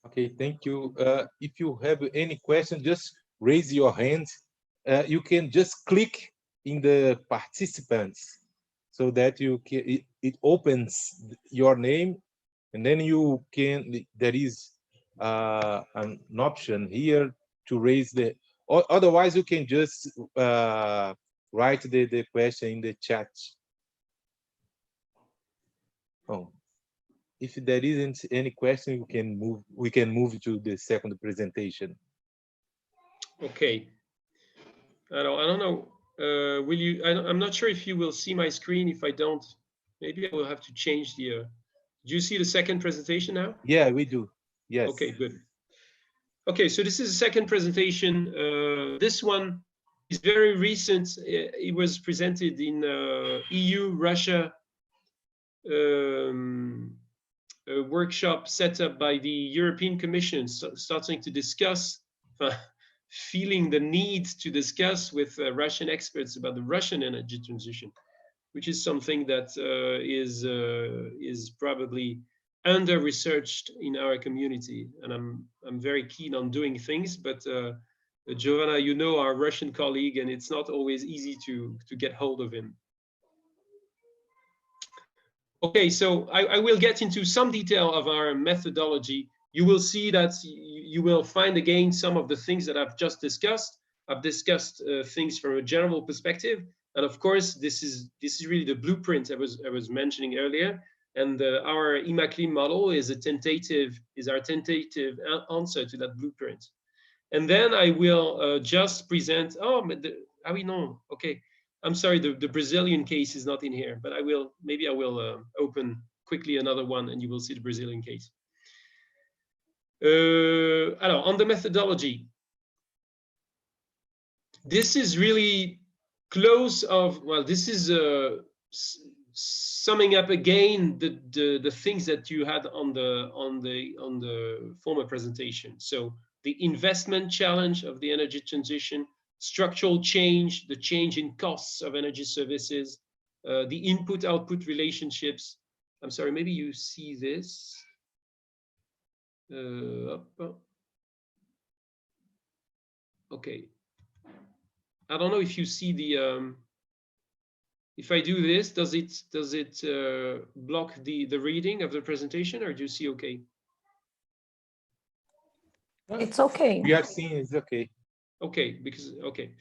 Okay, thank you. If you have any question, just raise your hand. You can just click in the participants so that you can, it opens your name, and then you can, there is an option here to raise the, or otherwise you can just write the question in the chat. Oh. If there isn't any question, we can move to the second presentation. Okay. I don't know. Will you? I'm not sure if you will see my screen. If I don't, maybe I will have to change the. Do you see the second presentation now? Yeah, we do. Yes. Okay, good. Okay, so this is the second presentation. This one is very recent. It was presented in EU-Russia a workshop set up by the European Commission, starting to discuss, feeling the need to discuss with Russian experts about the Russian energy transition, which is something that is probably under-researched in our community. And I'm very keen on doing things, but Giovanna, you know, our Russian colleague, and it's not always easy to get hold of him. Okay, so I will get into some detail of our methodology. You will see that you will find again some of the things that I've just discussed. I've discussed things from a general perspective, and of course, this is really the blueprint I was mentioning earlier. And our IMACLIM model is our tentative answer to that blueprint. And then I will just present. We know. Okay. I'm sorry, the Brazilian case is not in here, but maybe I will open quickly another one and you will see the Brazilian case. On the methodology, this is really close of, well, this is summing up again the things that you had on the former presentation. So the investment challenge of the energy transition, structural change, the change in costs of energy services, the input-output relationships. I'm sorry, maybe you see this. Okay. I don't know if you see the, if I do this, does it block the reading of the presentation, or do you see okay? It's okay. We are seeing it's okay. Okay, okay.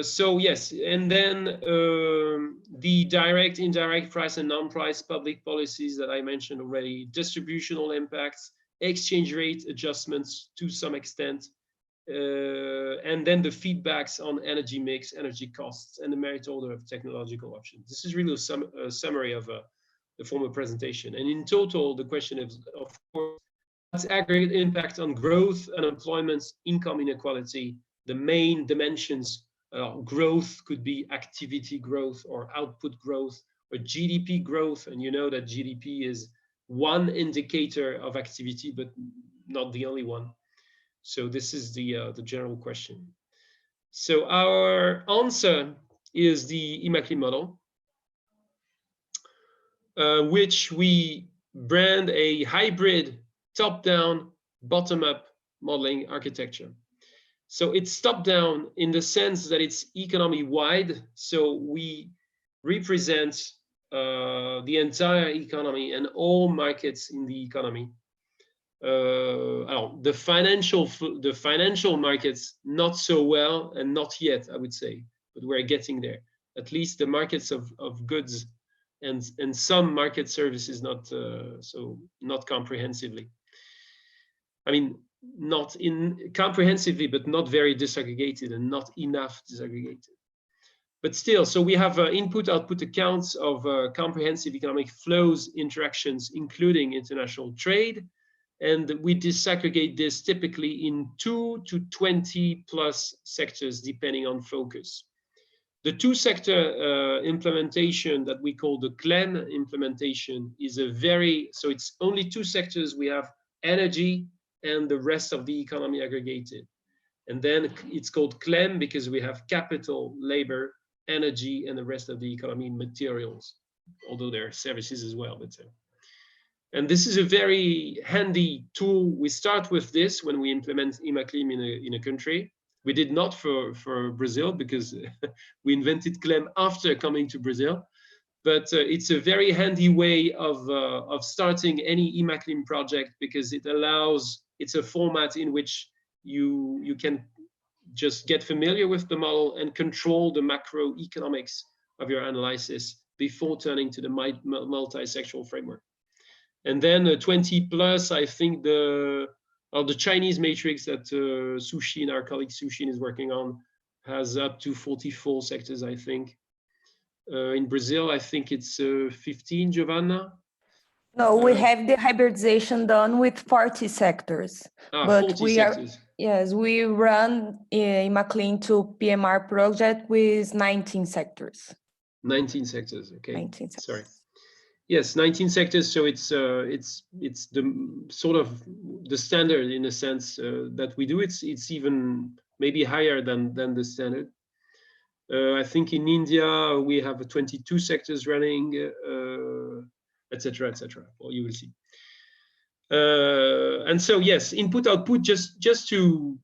So yes, and then the direct, indirect price and non-price public policies that I mentioned already, distributional impacts, exchange rate adjustments to some extent, and then the feedbacks on energy mix, energy costs, and the merit order of technological options. This is really a summary of the former presentation. And in total, the question is, of course, what's aggregate impact on growth, unemployment, income inequality, the main dimensions. Growth could be activity growth or output growth or GDP growth. And you know that GDP is one indicator of activity, but not the only one. So this is the general question. So our answer is the IMACLIM model, which we brand a hybrid top-down, bottom-up modeling architecture. So it's top-down in the sense that it's economy-wide. So we represent the entire economy and all markets in the economy. The financial markets not so well, and not yet, I would say, but we're getting there. At least the markets of goods and some market services not comprehensively. I mean, not comprehensively, but not very disaggregated and not enough disaggregated. But still, so we have input-output accounts of comprehensive economic flows, interactions, including international trade. And we disaggregate this typically in 2 to 20 plus sectors, depending on focus. The two-sector implementation that we call the CLEM implementation is so it's only two sectors. We have energy and the rest of the economy aggregated. And then it's called CLEM because we have capital, labor, energy, and the rest of the economy materials, although there are services as well. But And this is a very handy tool. We start with this when we implement IMACLIM in a country. We did not for Brazil because we invented CLEM after coming to Brazil. But it's a very handy way of starting any IMACLIM project because it allows, it's a format in which you can just get familiar with the model and control the macroeconomics of your analysis before turning to the multi-sectoral framework. And then 20 plus, I think the Chinese matrix that Sushin, our colleague Sushin, is working on, has up to 44 sectors, I think. In Brazil, I think it's 15, Giovanna? No, we have the hybridization done with 40 sectors. But 40 we sectors. Yes, we run IMACLIM to PMR project with 19 sectors. 19 sectors, okay. 19 sectors. Sorry. Yes, 19 sectors. So it's the sort of the standard in a sense that we do. It's even maybe higher than the standard. I think in India we have 22 sectors running, etc., etc. Well, you will see. And so yes, input output just to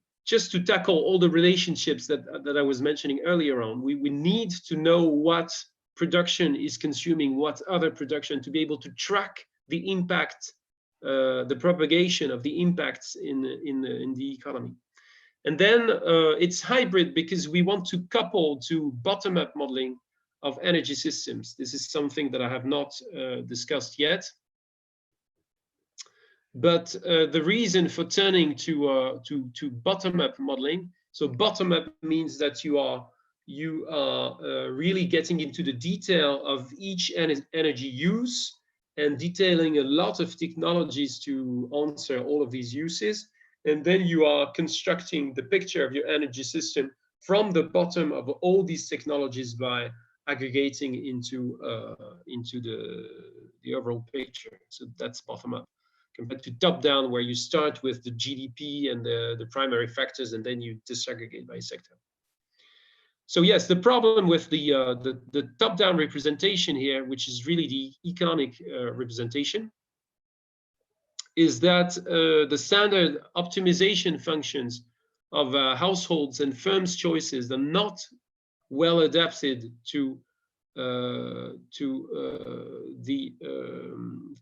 tackle all the relationships that I was mentioning earlier on. We need to know what production is consuming what other production to be able to track the impact, the propagation of the impacts in the economy. And then it's hybrid because we want to couple to bottom-up modeling of energy systems. This is something that I have not discussed yet. But the reason for turning to bottom-up modeling, so bottom-up means that you are really getting into the detail of each energy use and detailing a lot of technologies to answer all of these uses. And then you are constructing the picture of your energy system from the bottom of all these technologies by aggregating into the overall picture. So that's bottom-up, compared to top-down, where you start with the GDP and the primary factors, and then you disaggregate by sector. So yes, the problem with the top-down representation here, which is really the economic representation, is that the standard optimization functions of households and firms' choices are not well adapted to the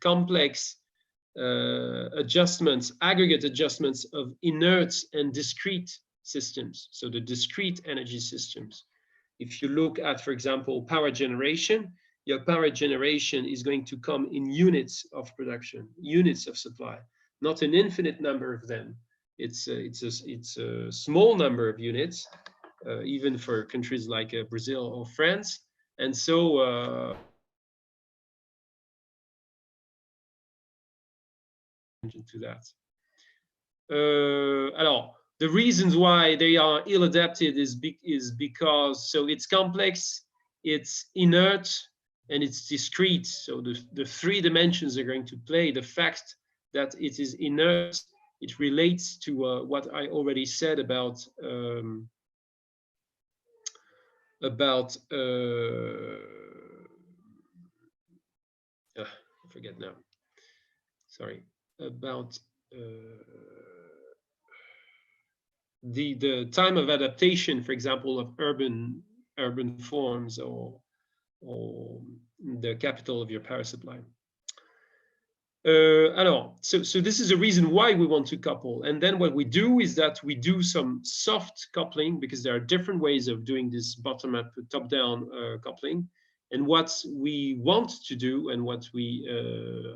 complex adjustments, aggregate adjustments of inert and discrete systems, so the discrete energy systems. If you look at, for example, power generation, your power generation is going to come in units of production, units of supply, not an infinite number of them. It's a small number of units, even for countries like Brazil or France. And so to that. Alors, the reasons why they are ill-adapted is because, so it's complex, it's inert, and it's discrete. So the three dimensions are going to play. The fact that it is inert, it relates to what I already said about I forget now. Sorry, about the time of adaptation, for example, of urban forms or the capital of your power supply. Alors, so this is a reason why we want to couple. And then what we do is that we do some soft coupling, because there are different ways of doing this bottom-up, top-down coupling. And what we want to do, and what we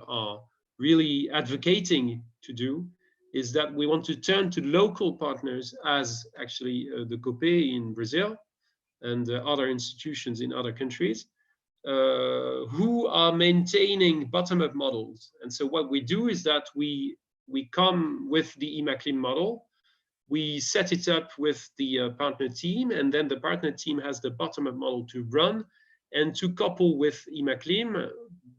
are really advocating to do, is that we want to turn to local partners, as actually the COPE in Brazil and other institutions in other countries, who are maintaining bottom-up models. And so what we do is that we come with the IMACLIM model, we set it up with the partner team, and then the partner team has the bottom-up model to run and to couple with IMACLIM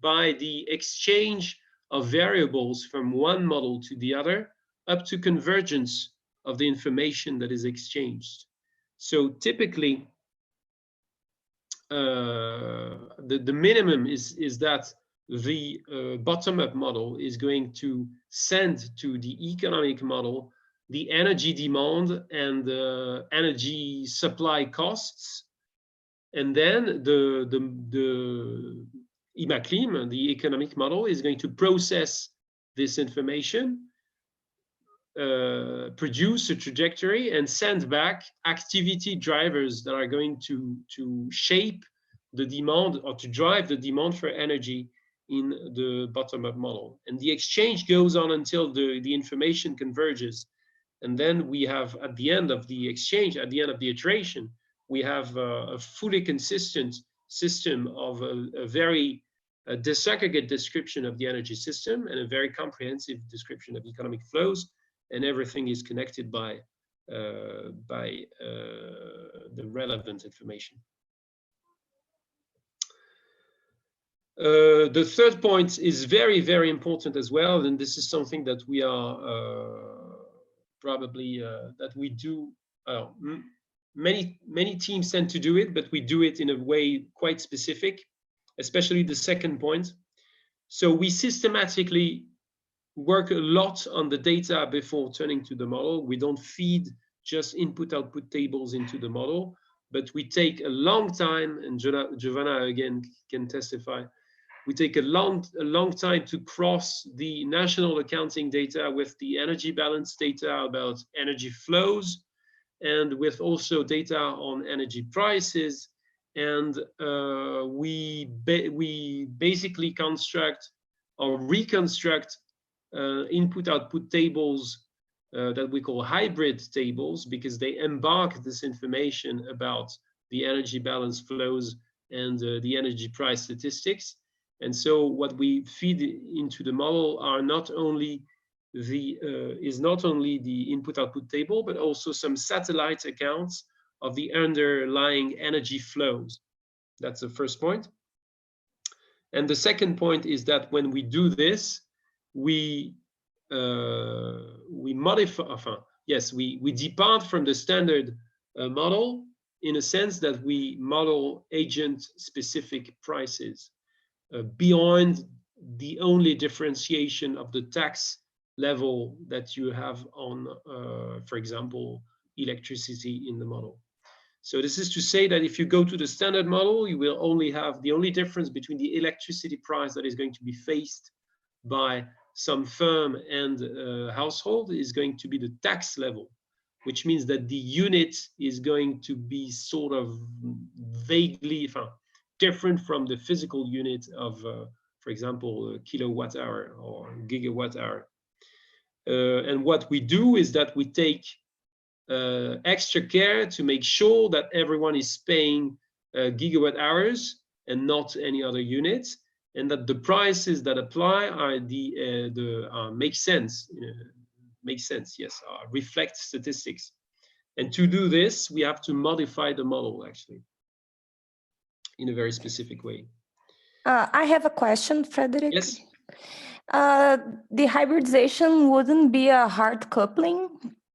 by the exchange of variables from one model to the other, up to convergence of the information that is exchanged. So typically, the minimum is that the bottom-up model is going to send to the economic model the energy demand and the energy supply costs. And then the IMACLIM, the economic model, is going to process this information, produce a trajectory, and send back activity drivers that are going to shape the demand or to drive the demand for energy in the bottom-up model. And the exchange goes on until the information converges. And then we have, at the end of the exchange, at the end of the iteration, we have a fully consistent system of a very disaggregate description of the energy system and a very comprehensive description of economic flows, and everything is connected by the relevant information. The third point is very, very important as well, and this is something that we are probably that we do. Many teams tend to do it, but we do it in a way quite specific, especially the second point. So we systematically work a lot on the data before turning to the model. We don't feed just input-output tables into the model, but we take a long time, and Giovanna again can testify, we take a long time to cross the national accounting data with the energy balance data about energy flows, and with also data on energy prices. And we basically construct or reconstruct input-output tables that we call hybrid tables, because they embark this information about the energy balance flows and the energy price statistics. And so what we feed into the model are not only the input-output table, but also some satellite accounts of the underlying energy flows. That's the first point. And the second point is that when we do this, we modify, we depart from the standard model in a sense that we model agent-specific prices beyond the only differentiation of the tax level that you have on, for example, electricity in the model. So this is to say that if you go to the standard model, you will only have the only difference between the electricity price that is going to be faced by some firm and household is going to be the tax level, which means that the unit is going to be sort of vaguely different from the physical unit of, for example, kilowatt hour or gigawatt hour. And what we do is that we take extra care to make sure that everyone is paying gigawatt hours and not any other units, and that the prices that apply are make sense, yes, reflect statistics. And to do this, we have to modify the model actually in a very specific way. I have a question, Frédéric. Yes. The hybridization wouldn't be a hard coupling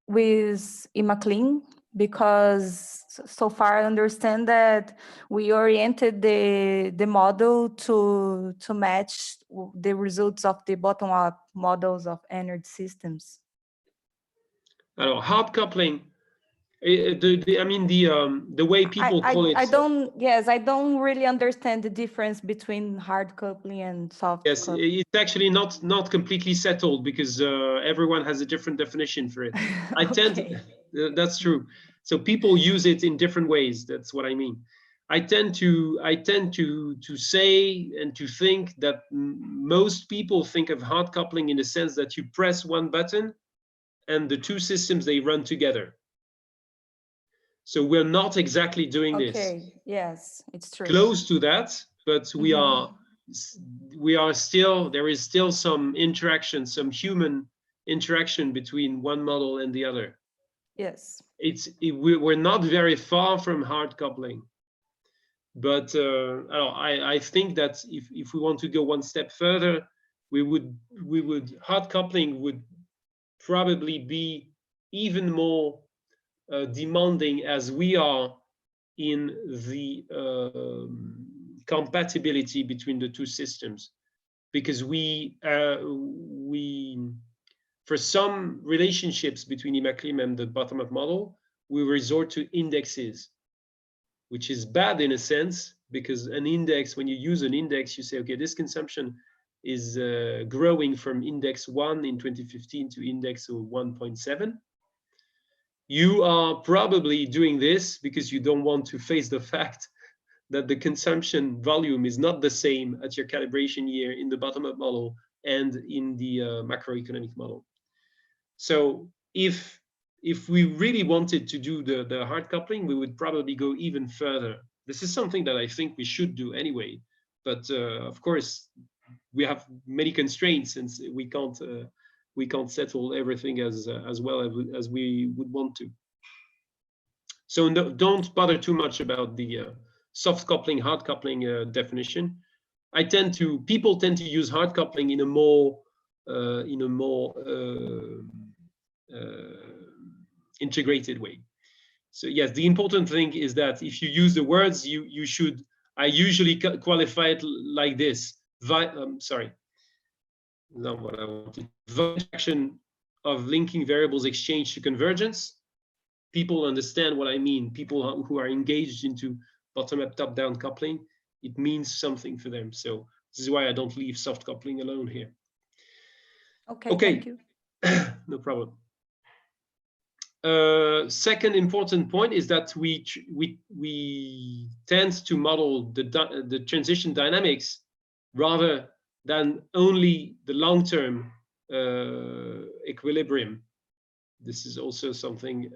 with IMACLIM, because so far I understand that we oriented the model to match the results of the bottom-up models of energy systems. Hard coupling. The way people call it. I don't really understand the difference between hard coupling and soft coupling. Yes, it's actually not completely settled, because everyone has a different definition for it. That's true. So people use it in different ways. That's what I mean. I tend to say and to think that most people think of hard coupling in the sense that you press one button and the two systems, they run together. So we're not exactly doing this. Okay, yes, it's true. Close to that, but we are still, there is still some interaction, some human interaction between one model and the other. Yes. We're not very far from hard coupling. But I think that if we want to go one step further, hard coupling would probably be even more demanding, as we are in the compatibility between the two systems. because for some relationships between IMACLIM and the bottom-up model, we resort to indexes, which is bad in a sense, because an index, when you use an index, you say, okay, this consumption is growing from index 1 in 2015 to index 1.7. You are probably doing this because you don't want to face the fact that the consumption volume is not the same at your calibration year in the bottom-up model and in the macroeconomic model. So if we really wanted to do the hard coupling, we would probably go even further. This is something that I think we should do anyway, but of course we have many constraints, and we can't settle everything as well as we would want to. So no, don't bother too much about the soft coupling, hard coupling definition. People tend to use hard coupling in a more integrated way. So yes, the important thing is that if you use the words, you should. I usually qualify it like this. Sorry, not what I wanted. Action of linking variables exchange to convergence. People understand what I mean. People who are engaged into bottom-up, top-down coupling, it means something for them. So this is why I don't leave soft coupling alone here. Okay. Thank you. No problem. Second important point is that we tend to model the transition dynamics rather than only the long-term equilibrium. This is also something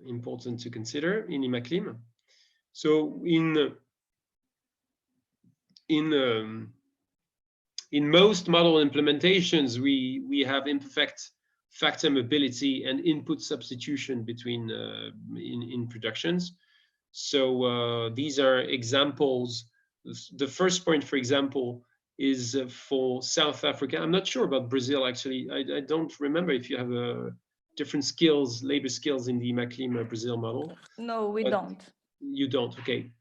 important to consider in IMACLIM. So in most model implementations, we have imperfect factor mobility and input substitution between in productions. So these are examples. The first point, for example, is for South Africa. I'm not sure about Brazil, actually. I don't remember if you have different skills, labor skills in the IMACLIM Brazil model. No, we don't. You don't, okay.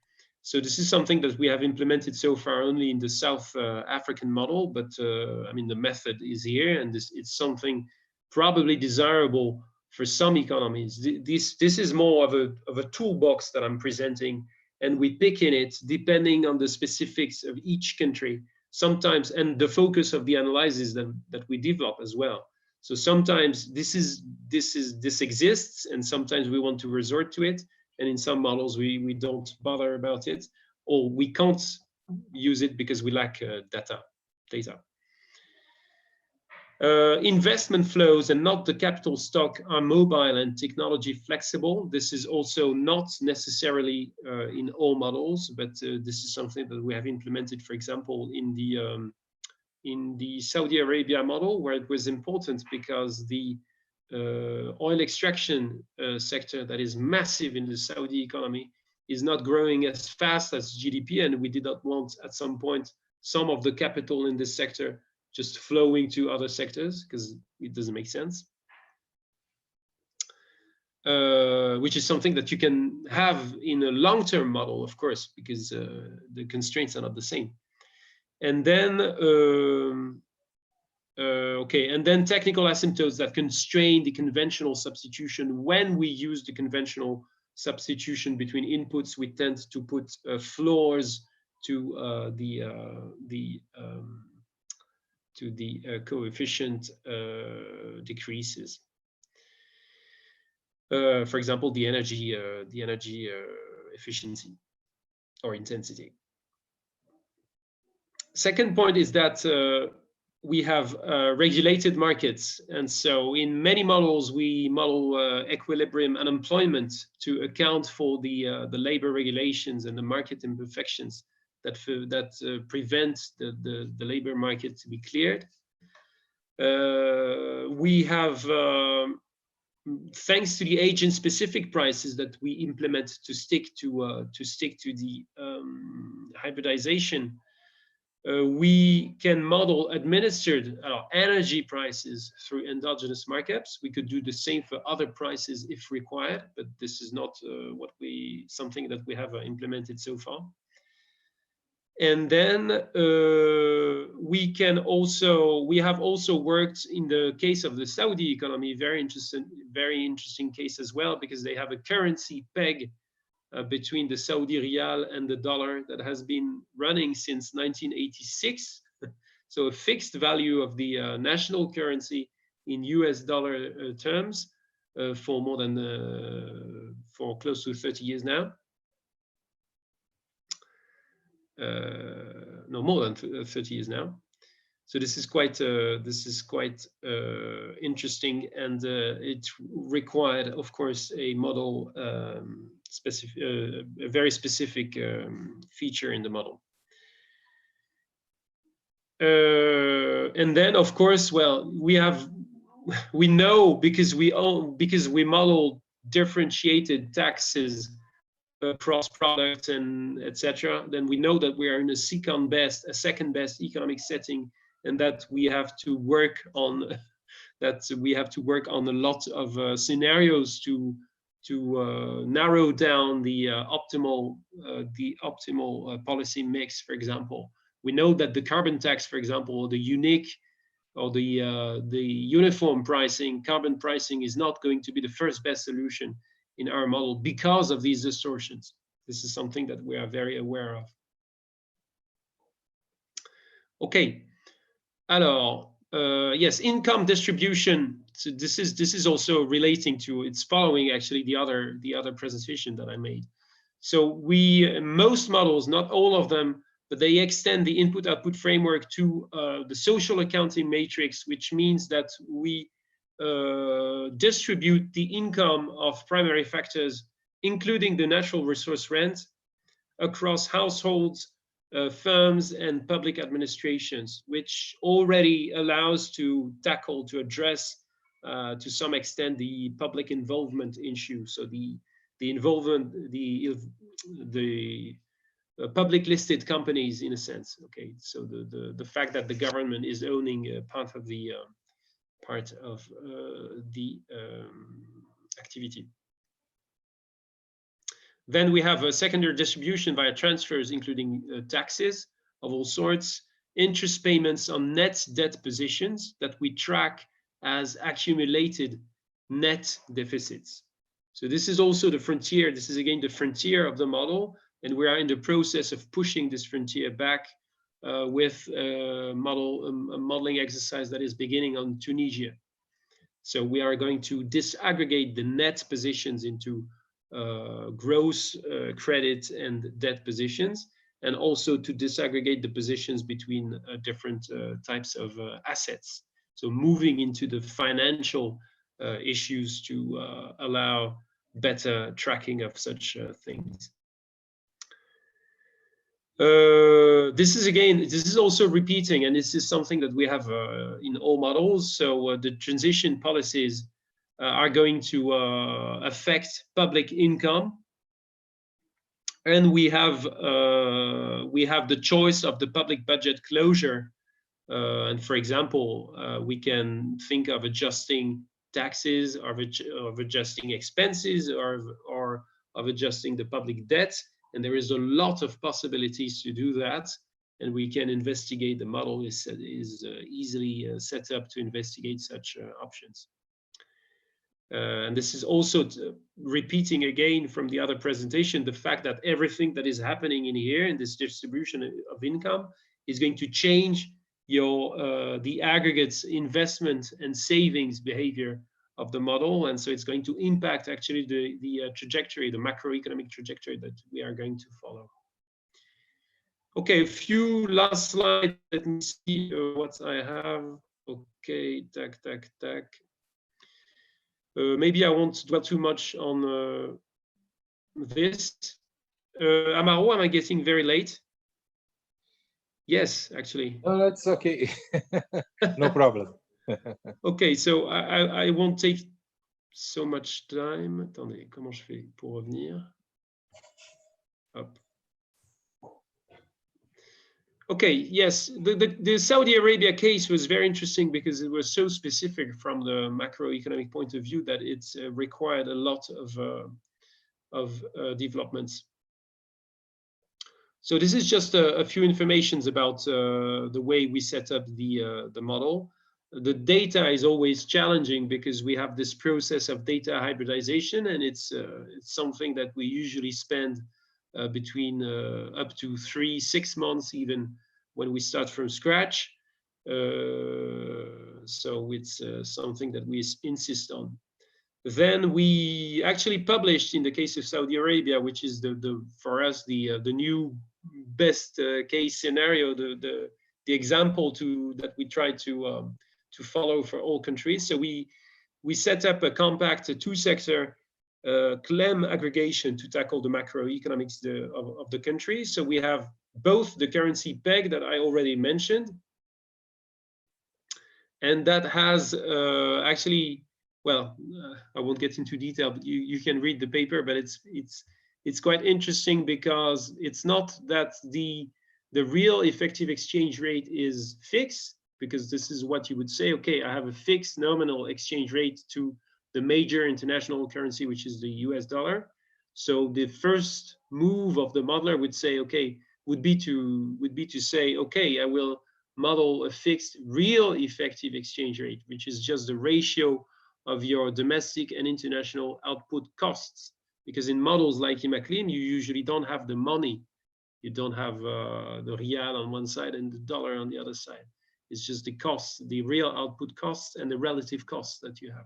So this is something that we have implemented so far only in the South African model, but I mean, the method is here, and it's something probably desirable for some economies. This is more of a toolbox that I'm presenting, and we pick in it depending on the specifics of each country. Sometimes, and the focus of the analysis that we develop as well. So sometimes this exists, and sometimes we want to resort to it, and in some models we don't bother about it, or we can't use it because we lack data. Investment flows and not the capital stock are mobile and technology flexible. This is also not necessarily in all models, but this is something that we have implemented, for example, in the Saudi Arabia model, where it was important because the oil extraction sector that is massive in the Saudi economy is not growing as fast as GDP, and we did not want at some point some of the capital in this sector just flowing to other sectors, because it doesn't make sense. Which is something that you can have in a long-term model, of course, because the constraints are not the same. And then, and then technical asymptotes that constrain the conventional substitution. When we use the conventional substitution between inputs, we tend to put floors to the coefficient decreases. For example, the energy efficiency or intensity. Second point is that we have regulated markets, and so in many models we model equilibrium unemployment to account for the labor regulations and the market imperfections that prevent the labor market to be cleared. We have, thanks to the agent-specific prices that we implement to stick to the hybridization, we can model administered energy prices through endogenous markups. We could do the same for other prices if required, but this is not something that we have implemented so far. And then we have also worked in the case of the Saudi economy, very interesting case as well, because they have a currency peg between the Saudi riyal and the dollar that has been running since 1986. So a fixed value of the national currency in US dollar terms for more than for close to 30 years now. No, more than 30 years now. So this is quite interesting, and it required, of course, a model a very specific feature in the model. And then, of course, well, we know because we model differentiated taxes across products and etc. Then we know that we are in a second best economic setting, and that we have to work on a lot of scenarios to narrow down the optimal policy mix. For example, we know that the carbon tax, for example, the unique or the uniform pricing, carbon pricing, is not going to be the first best solution in our model because of these distortions. This is something that we are very aware of. Okay, alors, yes, income distribution. So this is also relating to, it's following actually the other presentation that I made. So most models, not all of them, but they extend the input-output framework to the social accounting matrix, which means that we distribute the income of primary factors, including the natural resource rent, across households, firms, and public administrations, which already allows to address to some extent the public involvement issue. So the public listed companies, in a sense. Okay, so the fact that the government is owning part of the activity. Then we have a secondary distribution via transfers, including taxes of all sorts, interest payments on net debt positions that we track as accumulated net deficits. So this is also the frontier. This is again the frontier of the model, and we are in the process of pushing this frontier back with a modeling exercise that is beginning on Tunisia. So we are going to disaggregate the net positions into gross credit and debt positions, and also to disaggregate the positions between different types of assets. So moving into the financial issues to allow better tracking of such things. This is also repeating, and this is something that we have in all models. So the transition policies are going to affect public income, and we have the choice of the public budget closure. And for example, we can think of adjusting taxes, of adjusting expenses, or of adjusting the public debt. And there is a lot of possibilities to do that, and we can investigate. The model is easily set up to investigate such options. And this is also repeating again from the other presentation, the fact that everything that is happening in here in this distribution of income is going to change the aggregates investment and savings behavior of the model, and so it's going to impact actually the trajectory, the macroeconomic trajectory that we are going to follow. Okay, a few last slides. Let me see what I have. Okay, tac. Maybe I won't dwell too much on this. Amaro, am I getting very late? Yes, actually. No, that's okay. No problem. Okay, so I won't take so much time. Attendez, comment je fais pour revenir? Hop. Okay, yes, the Saudi Arabia case was very interesting because it was so specific from the macroeconomic point of view that it's required a lot of developments. So this is just a few informations about the way we set up the model. The data is always challenging because we have this process of data hybridization, and it's something that we usually spend between up to 3-6 months, even when we start from scratch. So it's something that we insist on. Then we actually published, in the case of Saudi Arabia, which is for us the new best case scenario, the example that we try to follow for all countries. So we set up a compact two-sector CLEM aggregation to tackle the macroeconomics of the country. So we have both the currency peg that I already mentioned, and that has actually, well, I won't get into detail, but you can read the paper, but it's quite interesting because it's not that the real effective exchange rate is fixed, because this is what you would say, okay, I have a fixed nominal exchange rate to the major international currency, which is the US dollar. So the first move of the modeler would say, okay, would be to say, okay, I will model a fixed real effective exchange rate, which is just the ratio of your domestic and international output costs. Because in models like IMACLIM, you usually don't have the money. You don't have the real on one side and the dollar on the other side. It's just the costs, the real output costs and the relative costs that you have.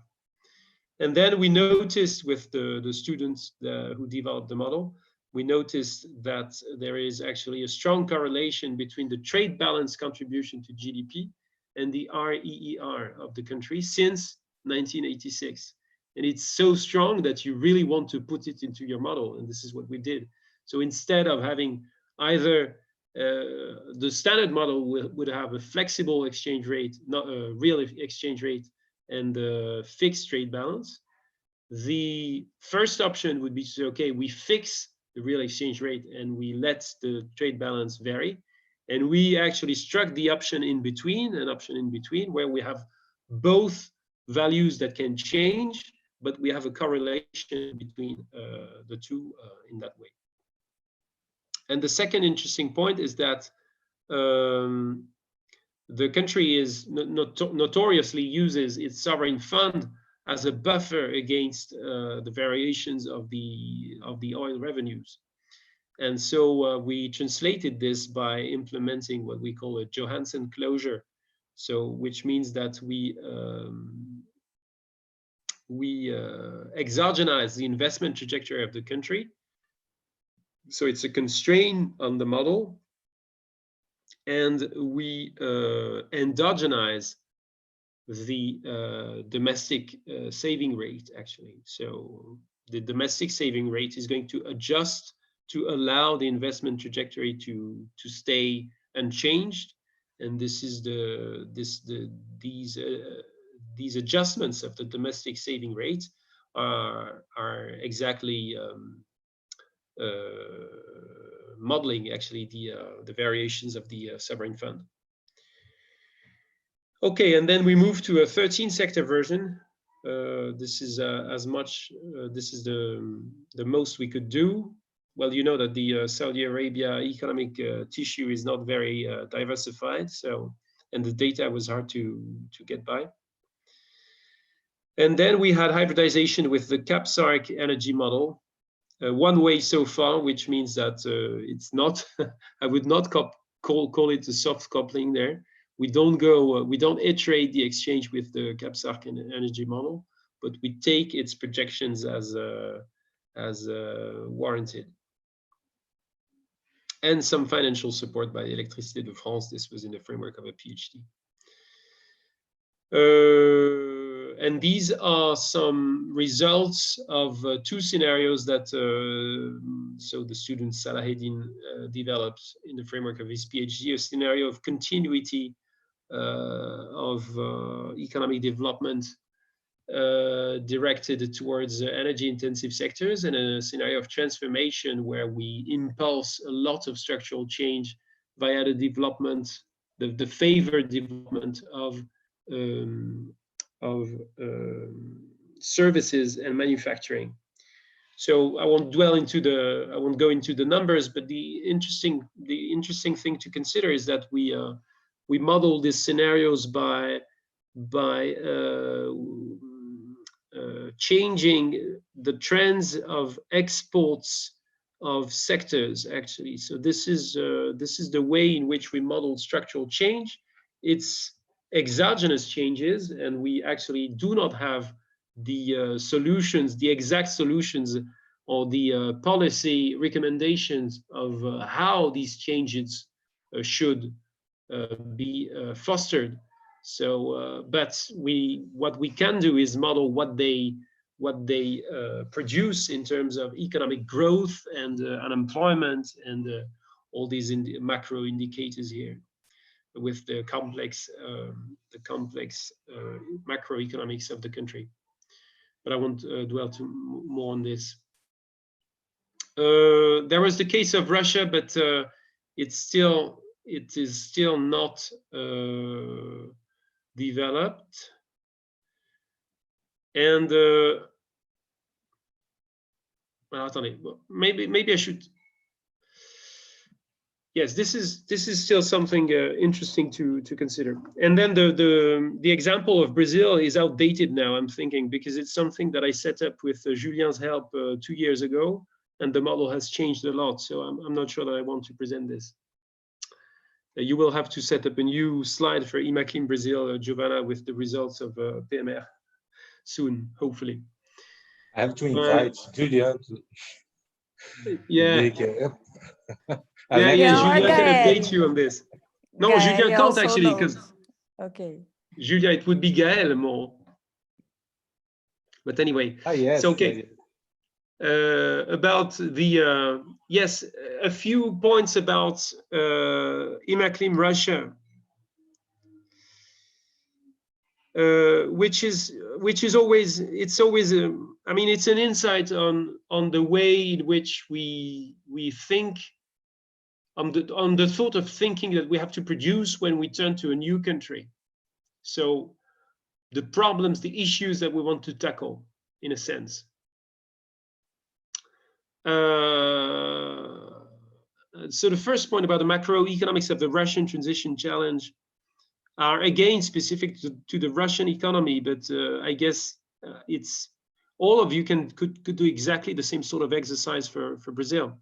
And then we noticed with the students who developed the model, we noticed that there is actually a strong correlation between the trade balance contribution to GDP and the REER of the country since 1986. And it's so strong that you really want to put it into your model. And this is what we did. So instead of having either the standard model would have a flexible exchange rate, not a real exchange rate, and a fixed trade balance. The first option would be to say, okay, we fix the real exchange rate and we let the trade balance vary. And we actually struck the option in between, an option in between, where we have both values that can change, but we have a correlation between the two in that way. And the second interesting point is that the country is notoriously uses its sovereign fund as a buffer against the variations of the oil revenues. And so we translated this by implementing what we call a Johansen closure. So which means that we exogenize the investment trajectory of the country. So it's a constraint on the model, and we endogenize the domestic saving rate, actually. So the domestic saving rate is going to adjust to allow the investment trajectory to stay unchanged. And this is these adjustments of the domestic saving rate are exactly modeling actually the variations of the sovereign fund. Okay, and then we move to a 13-sector version. This is this is the most we could do. Well, you know that the Saudi Arabia economic tissue is not very diversified, so, and the data was hard to get by. And then we had hybridization with the CAPSARC energy model, one way so far, which means that it's not, I would not call it a soft coupling there. We don't iterate the exchange with the CAPSARC energy model, but we take its projections as warranted. And some financial support by Électricité de France. This was in the framework of a PhD. And these are some results of two scenarios that so the student Salaheddin developed in the framework of his PhD, a scenario of continuity of economic development directed towards energy intensive sectors, and a scenario of transformation where we impulse a lot of structural change via the development, the favored development of services and manufacturing. So I won't go into the numbers, but the interesting thing to consider is that we model these scenarios by changing the trends of exports of sectors, actually. So this is the way in which we model structural change. It's exogenous changes, and we actually do not have the solutions, the exact solutions, or the policy recommendations of how these changes should be fostered. So, but what we can do is model what they produce in terms of economic growth and unemployment and all these macro indicators here, with the complex macroeconomics of the country. But I won't dwell more on this. There was the case of Russia, but it is still not developed. And well, maybe I should. Yes, this is still something interesting to consider. And then the example of Brazil is outdated now, I'm thinking, because it's something that I set up with Julien's help 2 years ago, and the model has changed a lot. So I'm not sure that I want to present this. You will have to set up a new slide for IMACLIM Brazil, Giovanna, with the results of PMR soon, hopefully. I have to invite Julien to make it. Julien can update you on this. No, Gael Julien can't actually, because Julien, it would be Gael more. But anyway, yes, so okay. About the yes, a few points about IMACLIM Russia, which is always, it's always I mean, it's an insight on the way in which we think, on the sort of thinking that we have to produce when we turn to a new country. So the problems, the issues that we want to tackle, in a sense. So the first point about the macroeconomics of the Russian transition challenge are again specific to the Russian economy, but I guess it's all of you could do exactly the same sort of exercise for Brazil.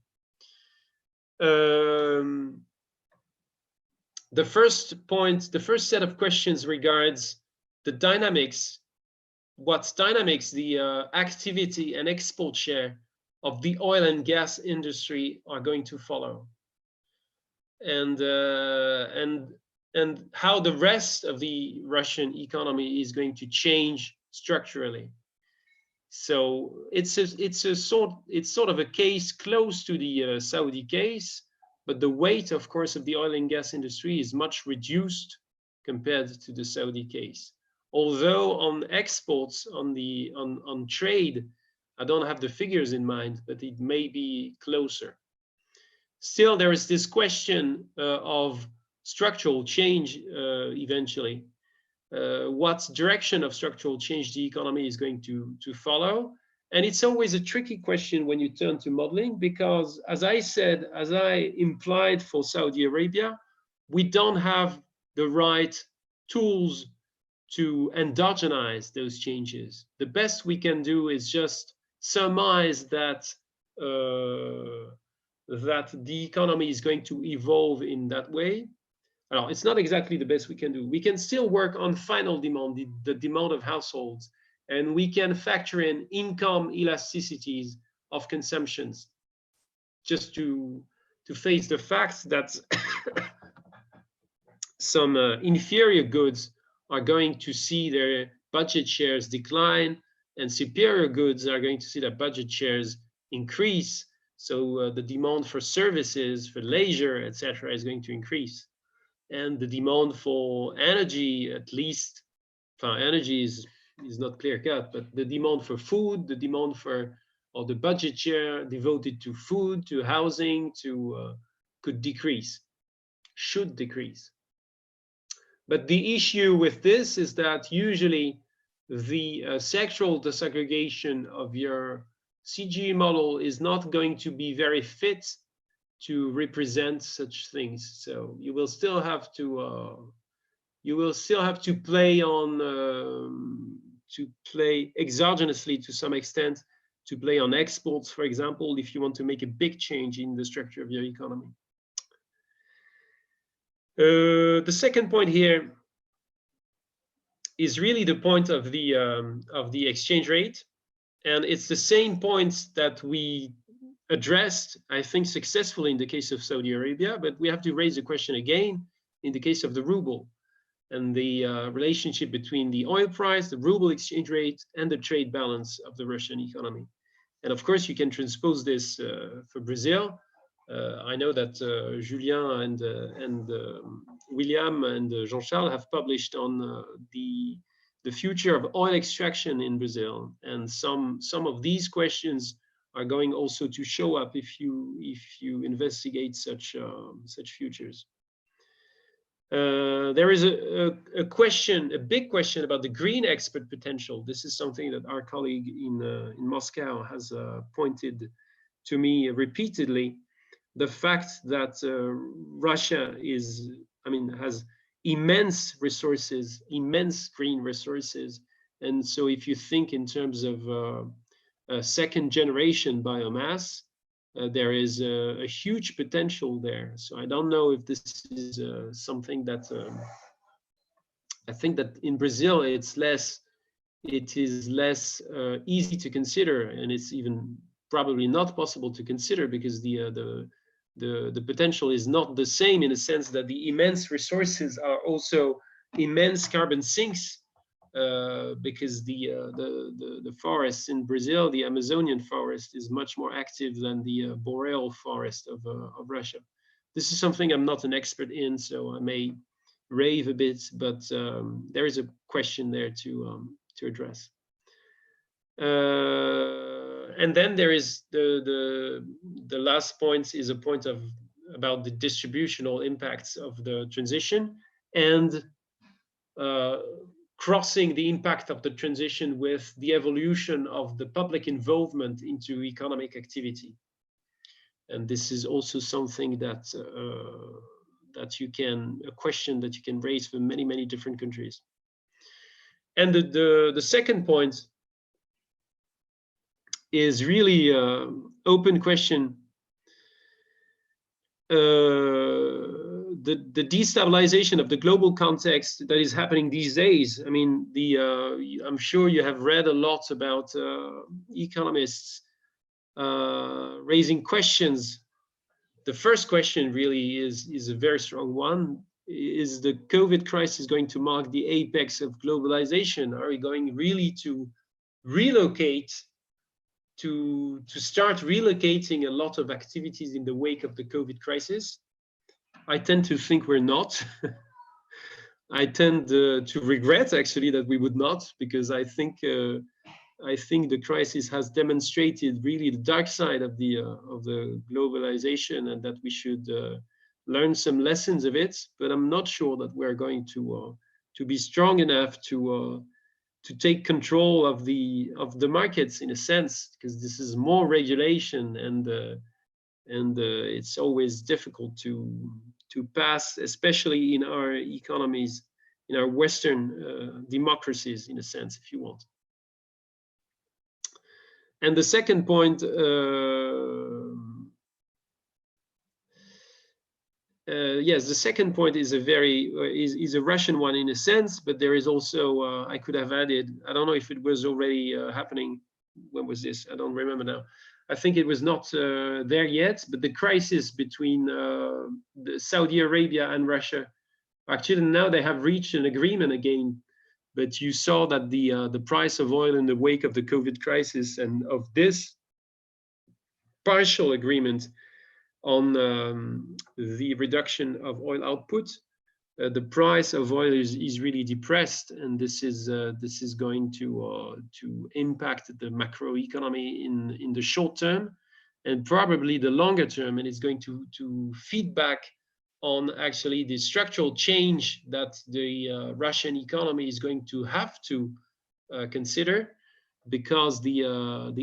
The first point, the first set of questions regards the dynamics. What's dynamics? The activity and export share of the oil and gas industry are going to follow, and how the rest of the Russian economy is going to change structurally. So it's sort of a case close to the Saudi case, but the weight, of course, of the oil and gas industry is much reduced compared to the Saudi case. Although on exports, on trade, I don't have the figures in mind, but it may be closer. Still, there is this question of structural change eventually. What direction of structural change the economy is going to follow. And it's always a tricky question when you turn to modeling, because as I said, as I implied for Saudi Arabia, we don't have the right tools to endogenize those changes. The best we can do is just surmise that that the economy is going to evolve in that way. Well, it's not exactly the best we can do. We can still work on final demand, the demand of households, and we can factor in income elasticities of consumptions, just to face the fact that some inferior goods are going to see their budget shares decline, and superior goods are going to see their budget shares increase. So the demand for services, for leisure, etc., is going to increase. And the demand for energy, at least, energy is not clear cut, but the demand for food, the demand for, or the budget share devoted to food, to housing, could decrease, should decrease. But the issue with this is that usually the sectoral disaggregation of your CGE model is not going to be very fit to represent such things. So you will still have to play on to play exogenously to some extent, to play on exports, for example, if you want to make a big change in the structure of your economy. The second point here is really the point of the exchange rate, and it's the same points that we addressed, I think, successfully in the case of Saudi Arabia, but we have to raise the question again in the case of the ruble and the relationship between the oil price, the ruble exchange rate, and the trade balance of the Russian economy. And of course, you can transpose this for Brazil. I know that Julien and William and Jean-Charles have published on the future of oil extraction in Brazil, and some of these questions are going also to show up if you investigate such futures. There is a big question about the green export potential. This is something that our colleague in Moscow has pointed to me repeatedly. The fact that Russia has immense resources, immense green resources, and so if you think in terms of second generation biomass, there is a huge potential there. So I don't know if this is something that I think that in Brazil it is less easy to consider, and it's even probably not possible to consider because the potential is not the same, in a sense that the immense resources are also immense carbon sinks. Because the forests in Brazil, the Amazonian forest, is much more active than the boreal forest of Russia. This is something I'm not an expert in, so I may rave a bit, but there is a question there to address. And then there is the last point is a point about the distributional impacts of the transition and crossing the impact of the transition with the evolution of the public involvement into economic activity. And this is also something that a question that you can raise for many, many different countries. And the second point is really open question. The destabilization of the global context that is happening these days. I mean, I'm sure you have read a lot about economists raising questions. The first question really is a very strong one. Is the COVID crisis going to mark the apex of globalization? Are we going really to relocate, to start relocating a lot of activities in the wake of the COVID crisis? I tend to think we're not. I tend to regret actually that we would not, because I think the crisis has demonstrated really the dark side of the globalization, and that we should learn some lessons of it. But I'm not sure that we're going to be strong enough to take control of the markets, in a sense, because this is more regulation, and it's always difficult to pass, especially in our economies, in our Western democracies, in a sense, if you want. And the second point, yes, the second point is a Russian one in a sense, but there is also, I could have added, I don't know if it was already happening. When was this? I don't remember now. I think it was not there yet, but the crisis between Saudi Arabia and Russia, actually now they have reached an agreement again, but you saw that the price of oil in the wake of the COVID crisis and of this partial agreement on the reduction of oil output, the price of oil is really depressed, and this is going to impact the macroeconomy in the short term, and probably the longer term, and it's going to feed back on actually the structural change that the Russian economy is going to have to consider. because the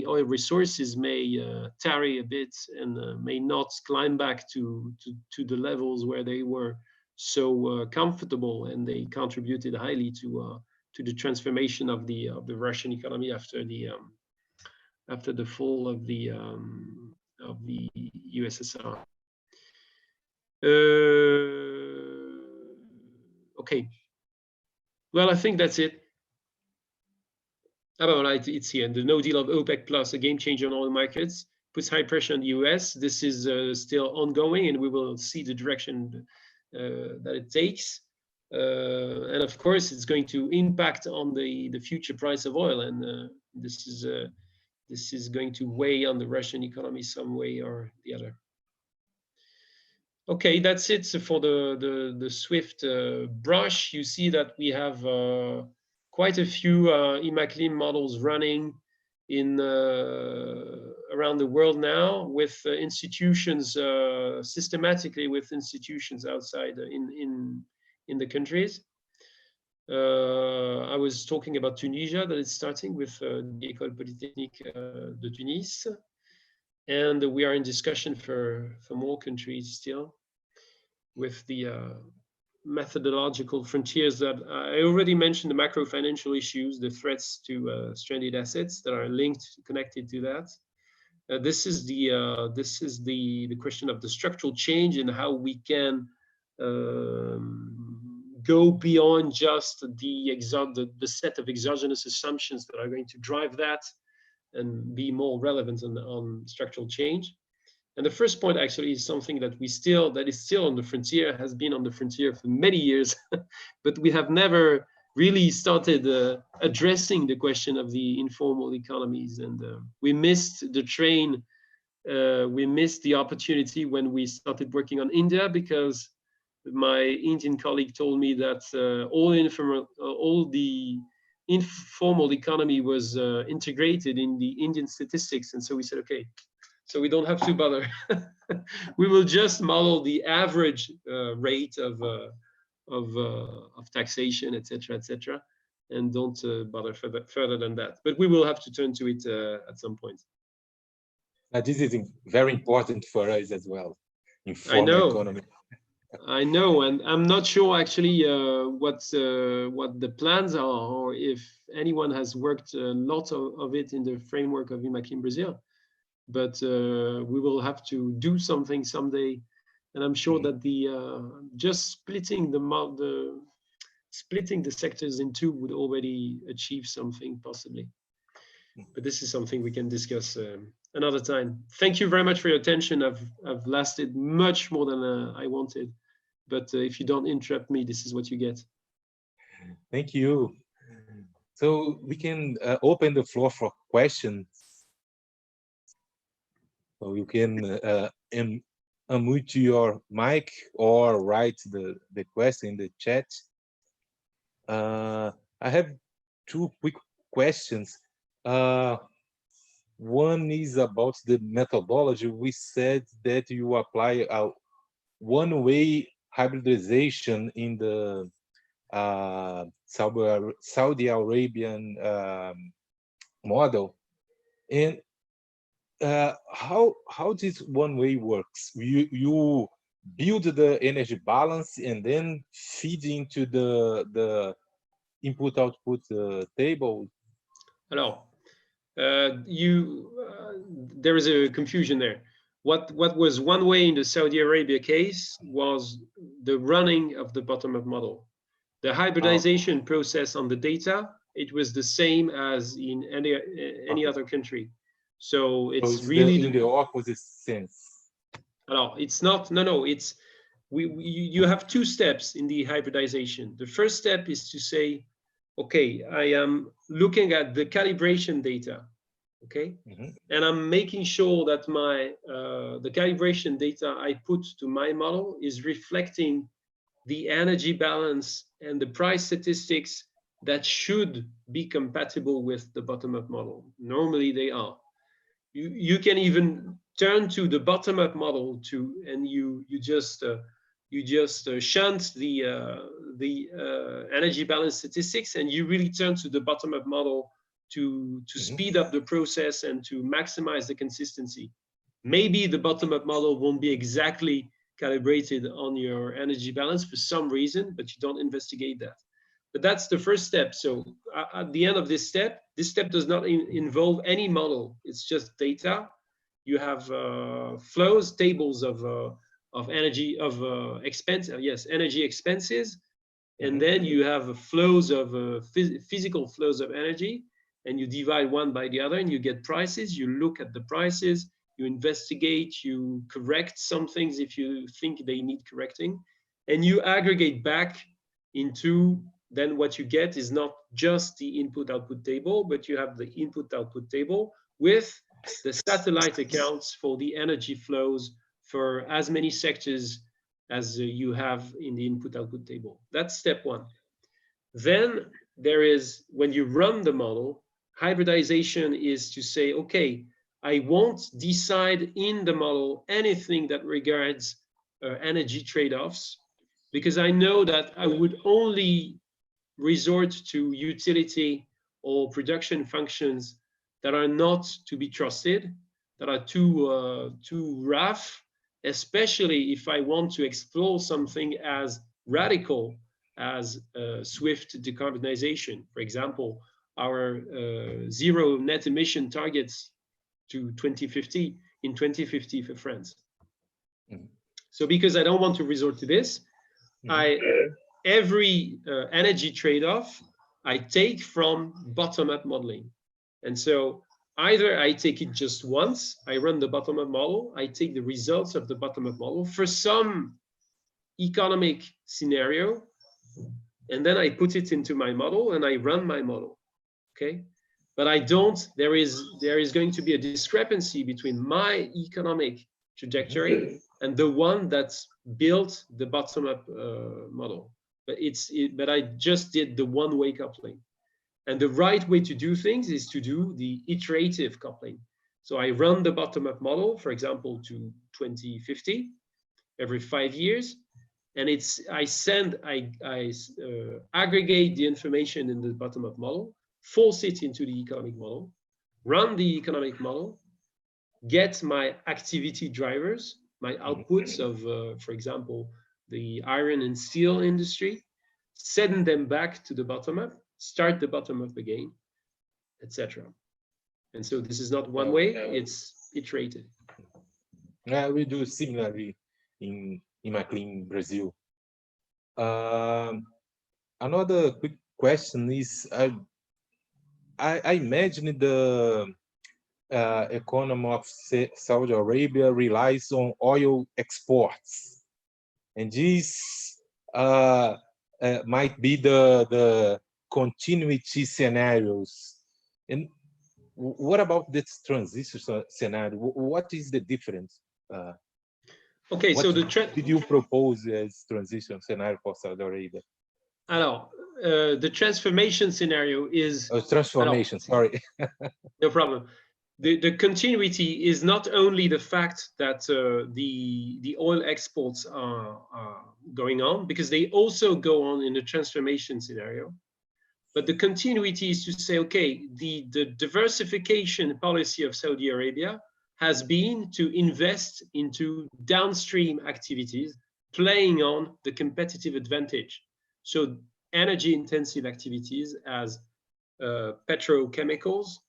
oil resources may tarry a bit and may not climb back to the levels where they were so comfortable, and they contributed highly to the transformation of the Russian economy after the fall of the USSR. Okay. Well, I think that's it. Oh, right, it's here. The no deal of OPEC Plus, a game changer on oil markets, puts high pressure on the US. This is still ongoing, and we will see the direction that it takes. And of course, it's going to impact on the future price of oil, and this is going to weigh on the Russian economy some way or the other. Okay, that's it for the Swift brush. You see that we have quite a few IMACLIM models running in around the world now, with institutions systematically with institutions outside in the countries. I was talking about Tunisia, that it's starting with the École Polytechnique de Tunis, and we are in discussion for more countries still, with the methodological frontiers that I already mentioned, the macro financial issues, the threats to stranded assets that are connected to that. This is the question of the structural change and how we can go beyond just the set of exogenous assumptions that are going to drive that, and be more relevant on structural change. And the first point actually is something that is still on the frontier, has been on the frontier for many years, but we have never really started addressing the question of the informal economies. And we missed the train, we missed the opportunity when we started working on India, because my Indian colleague told me that all the informal economy was integrated in the Indian statistics. And so we said, okay, so we don't have to bother. We will just model the average rate of taxation, etc., and don't bother further than that. But we will have to turn to it at some point. This is very important for us as well. Informal economy. I know, and I'm not sure actually what the plans are, or if anyone has worked a lot of it in the framework of IMACLIM Brazil. But we will have to do something someday, and I'm sure that just splitting the sectors in two would already achieve something, possibly. But this is something we can discuss another time. Thank you very much for your attention. I've lasted much more than I wanted, but if you don't interrupt me, this is what you get. Thank you. So we can open the floor for questions. So you can unmute your mic or write the question in the chat. I have two quick questions. One is about the methodology. We said that you apply a one-way hybridization in the Saudi Arabian model, and how this one way works? You build the energy balance and then feed into the input-output table. Alors, there is a confusion there. What was one way in the Saudi Arabia case was the running of the bottom-up model. The hybridization process on the data, it was the same as in any other country. So it's really in the opposite sense. Alors, it's not. No. It's you have two steps in the hybridization. The first step is to say, okay, I am looking at the calibration data, okay, and I'm making sure that my the calibration data I put to my model is reflecting the energy balance and the price statistics that should be compatible with the bottom-up model. Normally they are. You can even turn to the bottom-up model and you just shunt the energy balance statistics, and you really turn to the bottom-up model to speed up the process and to maximize the consistency. Maybe the bottom-up model won't be exactly calibrated on your energy balance for some reason, but you don't investigate that. But that's the first step. So at the end of this step does not involve any model. It's just data. You have flows, tables of energy, of expense, energy expenses. And then you have flows of physical flows of energy, and you divide one by the other and you get prices. You look at the prices, you investigate, you correct some things if you think they need correcting, and you aggregate back into, then what you get is not just the input-output table, but you have the input-output table with the satellite accounts for the energy flows for as many sectors as you have in the input-output table. That's step one. Then there is, when you run the model, hybridization is to say, okay, I won't decide in the model anything that regards energy trade-offs, because I know that I would only resort to utility or production functions that are not to be trusted, that are too rough, especially if I want to explore something as radical as swift decarbonization. For example, our zero net emission targets to 2050 in 2050 for France. Mm-hmm. So because I don't want to resort to this, mm-hmm. Every energy trade-off I take from bottom-up modeling. And so either I take it just once, I run the bottom-up model, I take the results of the bottom-up model for some economic scenario, and then I put it into my model and I run my model, okay? But I don't, there is going to be a discrepancy between my economic trajectory and the one that's built the bottom-up model. But I just did the one-way coupling. And the right way to do things is to do the iterative coupling. So I run the bottom-up model, for example, to 2050 every 5 years. And I aggregate the information in the bottom-up model, force it into the economic model, run the economic model, get my activity drivers, my outputs of, for example, the iron and steel industry, send them back to the bottom-up, start the bottom-up again, etc. And so this is not one way, it's iterated. Yeah, we do similarly in Imaclean, Brazil. Another quick question is, I imagine the economy of Saudi Arabia relies on oil exports. And this might be the continuity scenarios. And what about this transition scenario? What is the difference? Okay, so did you propose as transition scenario for Saudi Arabia? Alors, the transformation scenario is... transformation, sorry. No problem. The continuity is not only the fact that the oil exports are going on, because they also go on in the transformation scenario. But the continuity is to say, okay, the diversification policy of Saudi Arabia has been to invest into downstream activities, playing on the competitive advantage. So energy intensive activities as petrochemicals,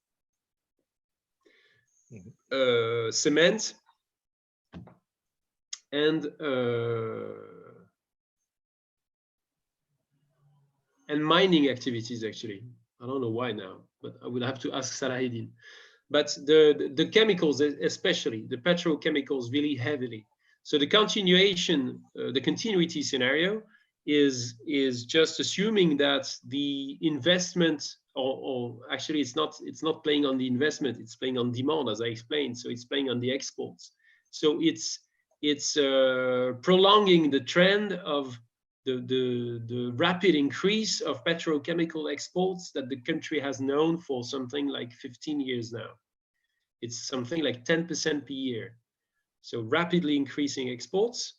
cement, and mining activities, actually. I don't know why now, but I would have to ask Salahuddin. But the chemicals, especially the petrochemicals, really heavily. So the continuation, the continuity scenario is just assuming that the investment, or actually it's not playing on the investment, it's playing on demand, as I explained. So it's playing on the exports. So it's prolonging the trend of the rapid increase of petrochemical exports that the country has known for something like 15 years now. It's something like 10% per year. So rapidly increasing exports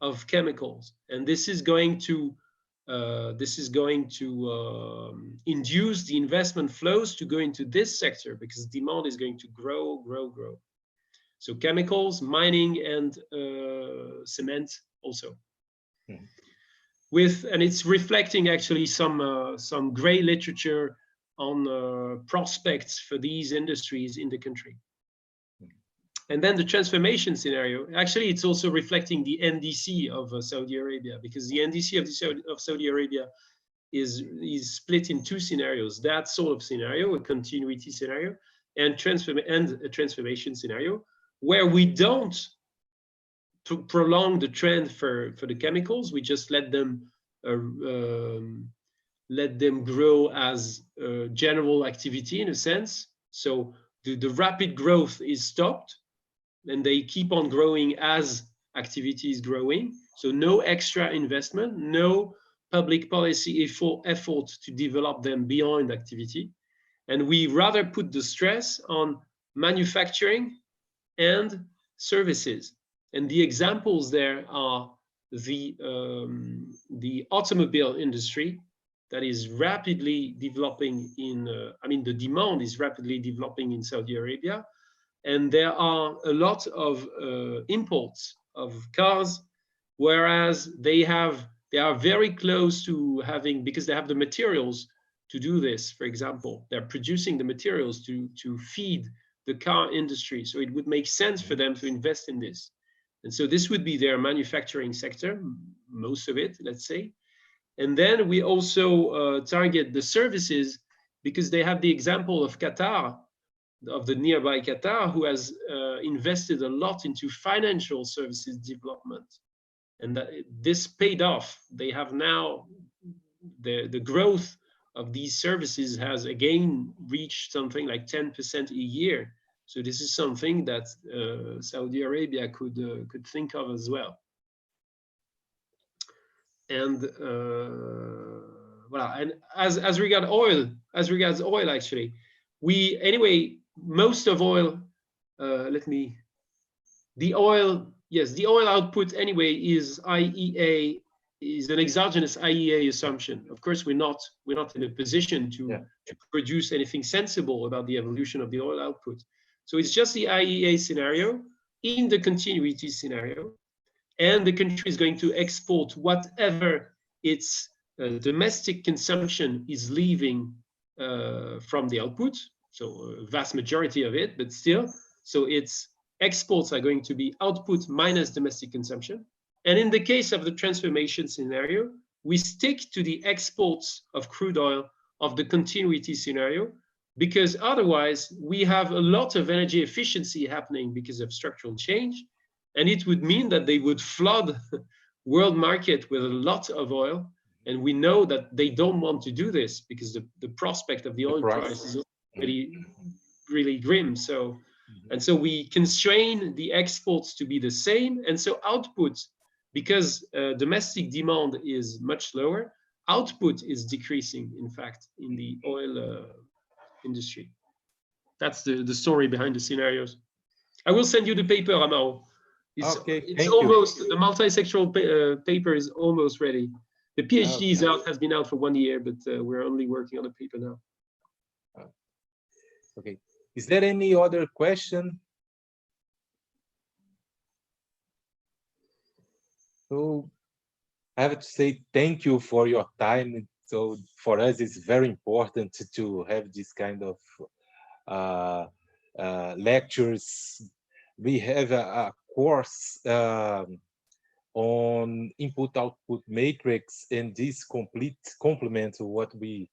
of chemicals. And this is going to this is going to induce the investment flows to go into this sector because demand is going to grow. So chemicals, mining, and cement also. And it's reflecting actually some gray literature on prospects for these industries in the country. And then the transformation scenario, actually, it's also reflecting the NDC of Saudi Arabia, because the NDC of Saudi Arabia is split in two scenarios: that sort of scenario, a continuity scenario, and a transformation scenario, where we don't prolong the trend for the chemicals. We just let them grow as general activity in a sense. So the rapid growth is stopped, and they keep on growing as activity is growing. So no extra investment, no public policy effort to develop them beyond activity. And we rather put the stress on manufacturing and services. And the examples there are the automobile industry that is rapidly developing the demand is rapidly developing in Saudi Arabia. And there are a lot of imports of cars, whereas they are very close to having, because they have the materials to do this. For example, they're producing the materials to feed the car industry. So it would make sense for them to invest in this. And so this would be their manufacturing sector, most of it, let's say. And then we also target the services, because they have the example of Qatar, of the nearby Qatar, who has invested a lot into financial services development. And this paid off. They have now, the growth of these services has again reached something like 10% a year. So this is something that Saudi Arabia could think of as well. And voilà. And as regards oil, actually, most of oil, the oil output anyway is an exogenous IEA assumption. Of course, we're not in a position to produce anything sensible about the evolution of the oil output. So it's just the IEA scenario in the continuity scenario, and the country is going to export whatever its domestic consumption is leaving from the output. So a vast majority of it, but still. So its exports are going to be output minus domestic consumption. And in the case of the transformation scenario, we stick to the exports of crude oil of the continuity scenario, because otherwise we have a lot of energy efficiency happening because of structural change. And it would mean that they would flood world market with a lot of oil. And we know that they don't want to do this, because the prospect of the oil price is really, really grim. So, and so we constrain the exports to be the same. And so output, because domestic demand is much lower, output is decreasing, in fact, in the oil industry. That's the story behind the scenarios. I will send you the paper, Amaro. It's almost, the multi-sectoral paper is almost ready. The PhD is out, has been out for 1 year, but we're only working on the paper now. Okay. Is there any other question? So I have to say thank you for your time. So for us, it's very important to have this kind of lectures. We have a course on input-output matrix, and this complements what we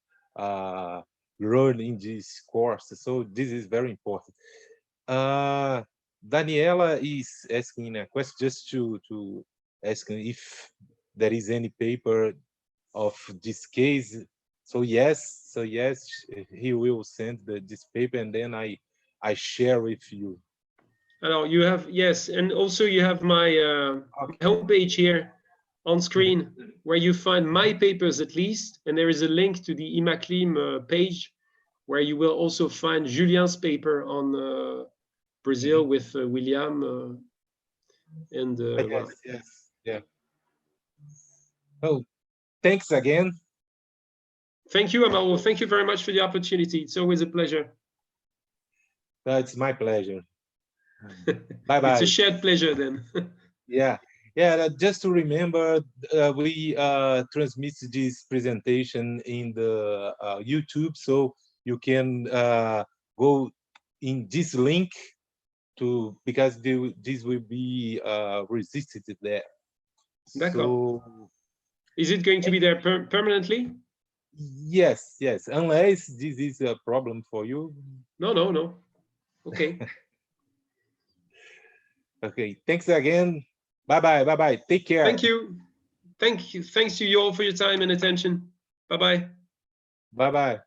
learn in this course. So this is very important. Daniela is asking a question, just to ask if there is any paper of this case. So yes, he will send this paper, and then I share with you. Hello, you have, yes, and also you have my homepage here on screen, where you find my papers at least, and there is a link to the IMACLIM page, where you will also find Julien's paper on Brazil with William and yes, yeah. Oh, thanks again. Thank you, Amal. Thank you very much for the opportunity. It's always a pleasure. It's my pleasure. Bye-bye. It's a shared pleasure then. Yeah. Just to remember, we transmit this presentation in the YouTube, so you can go in this link because this will be resisted there. So, is it going to be there permanently? Yes, unless this is a problem for you. No. Okay. Okay, thanks again. Bye-bye. Take care. Thank you. Thanks to you all for your time and attention. Bye-bye. Bye-bye.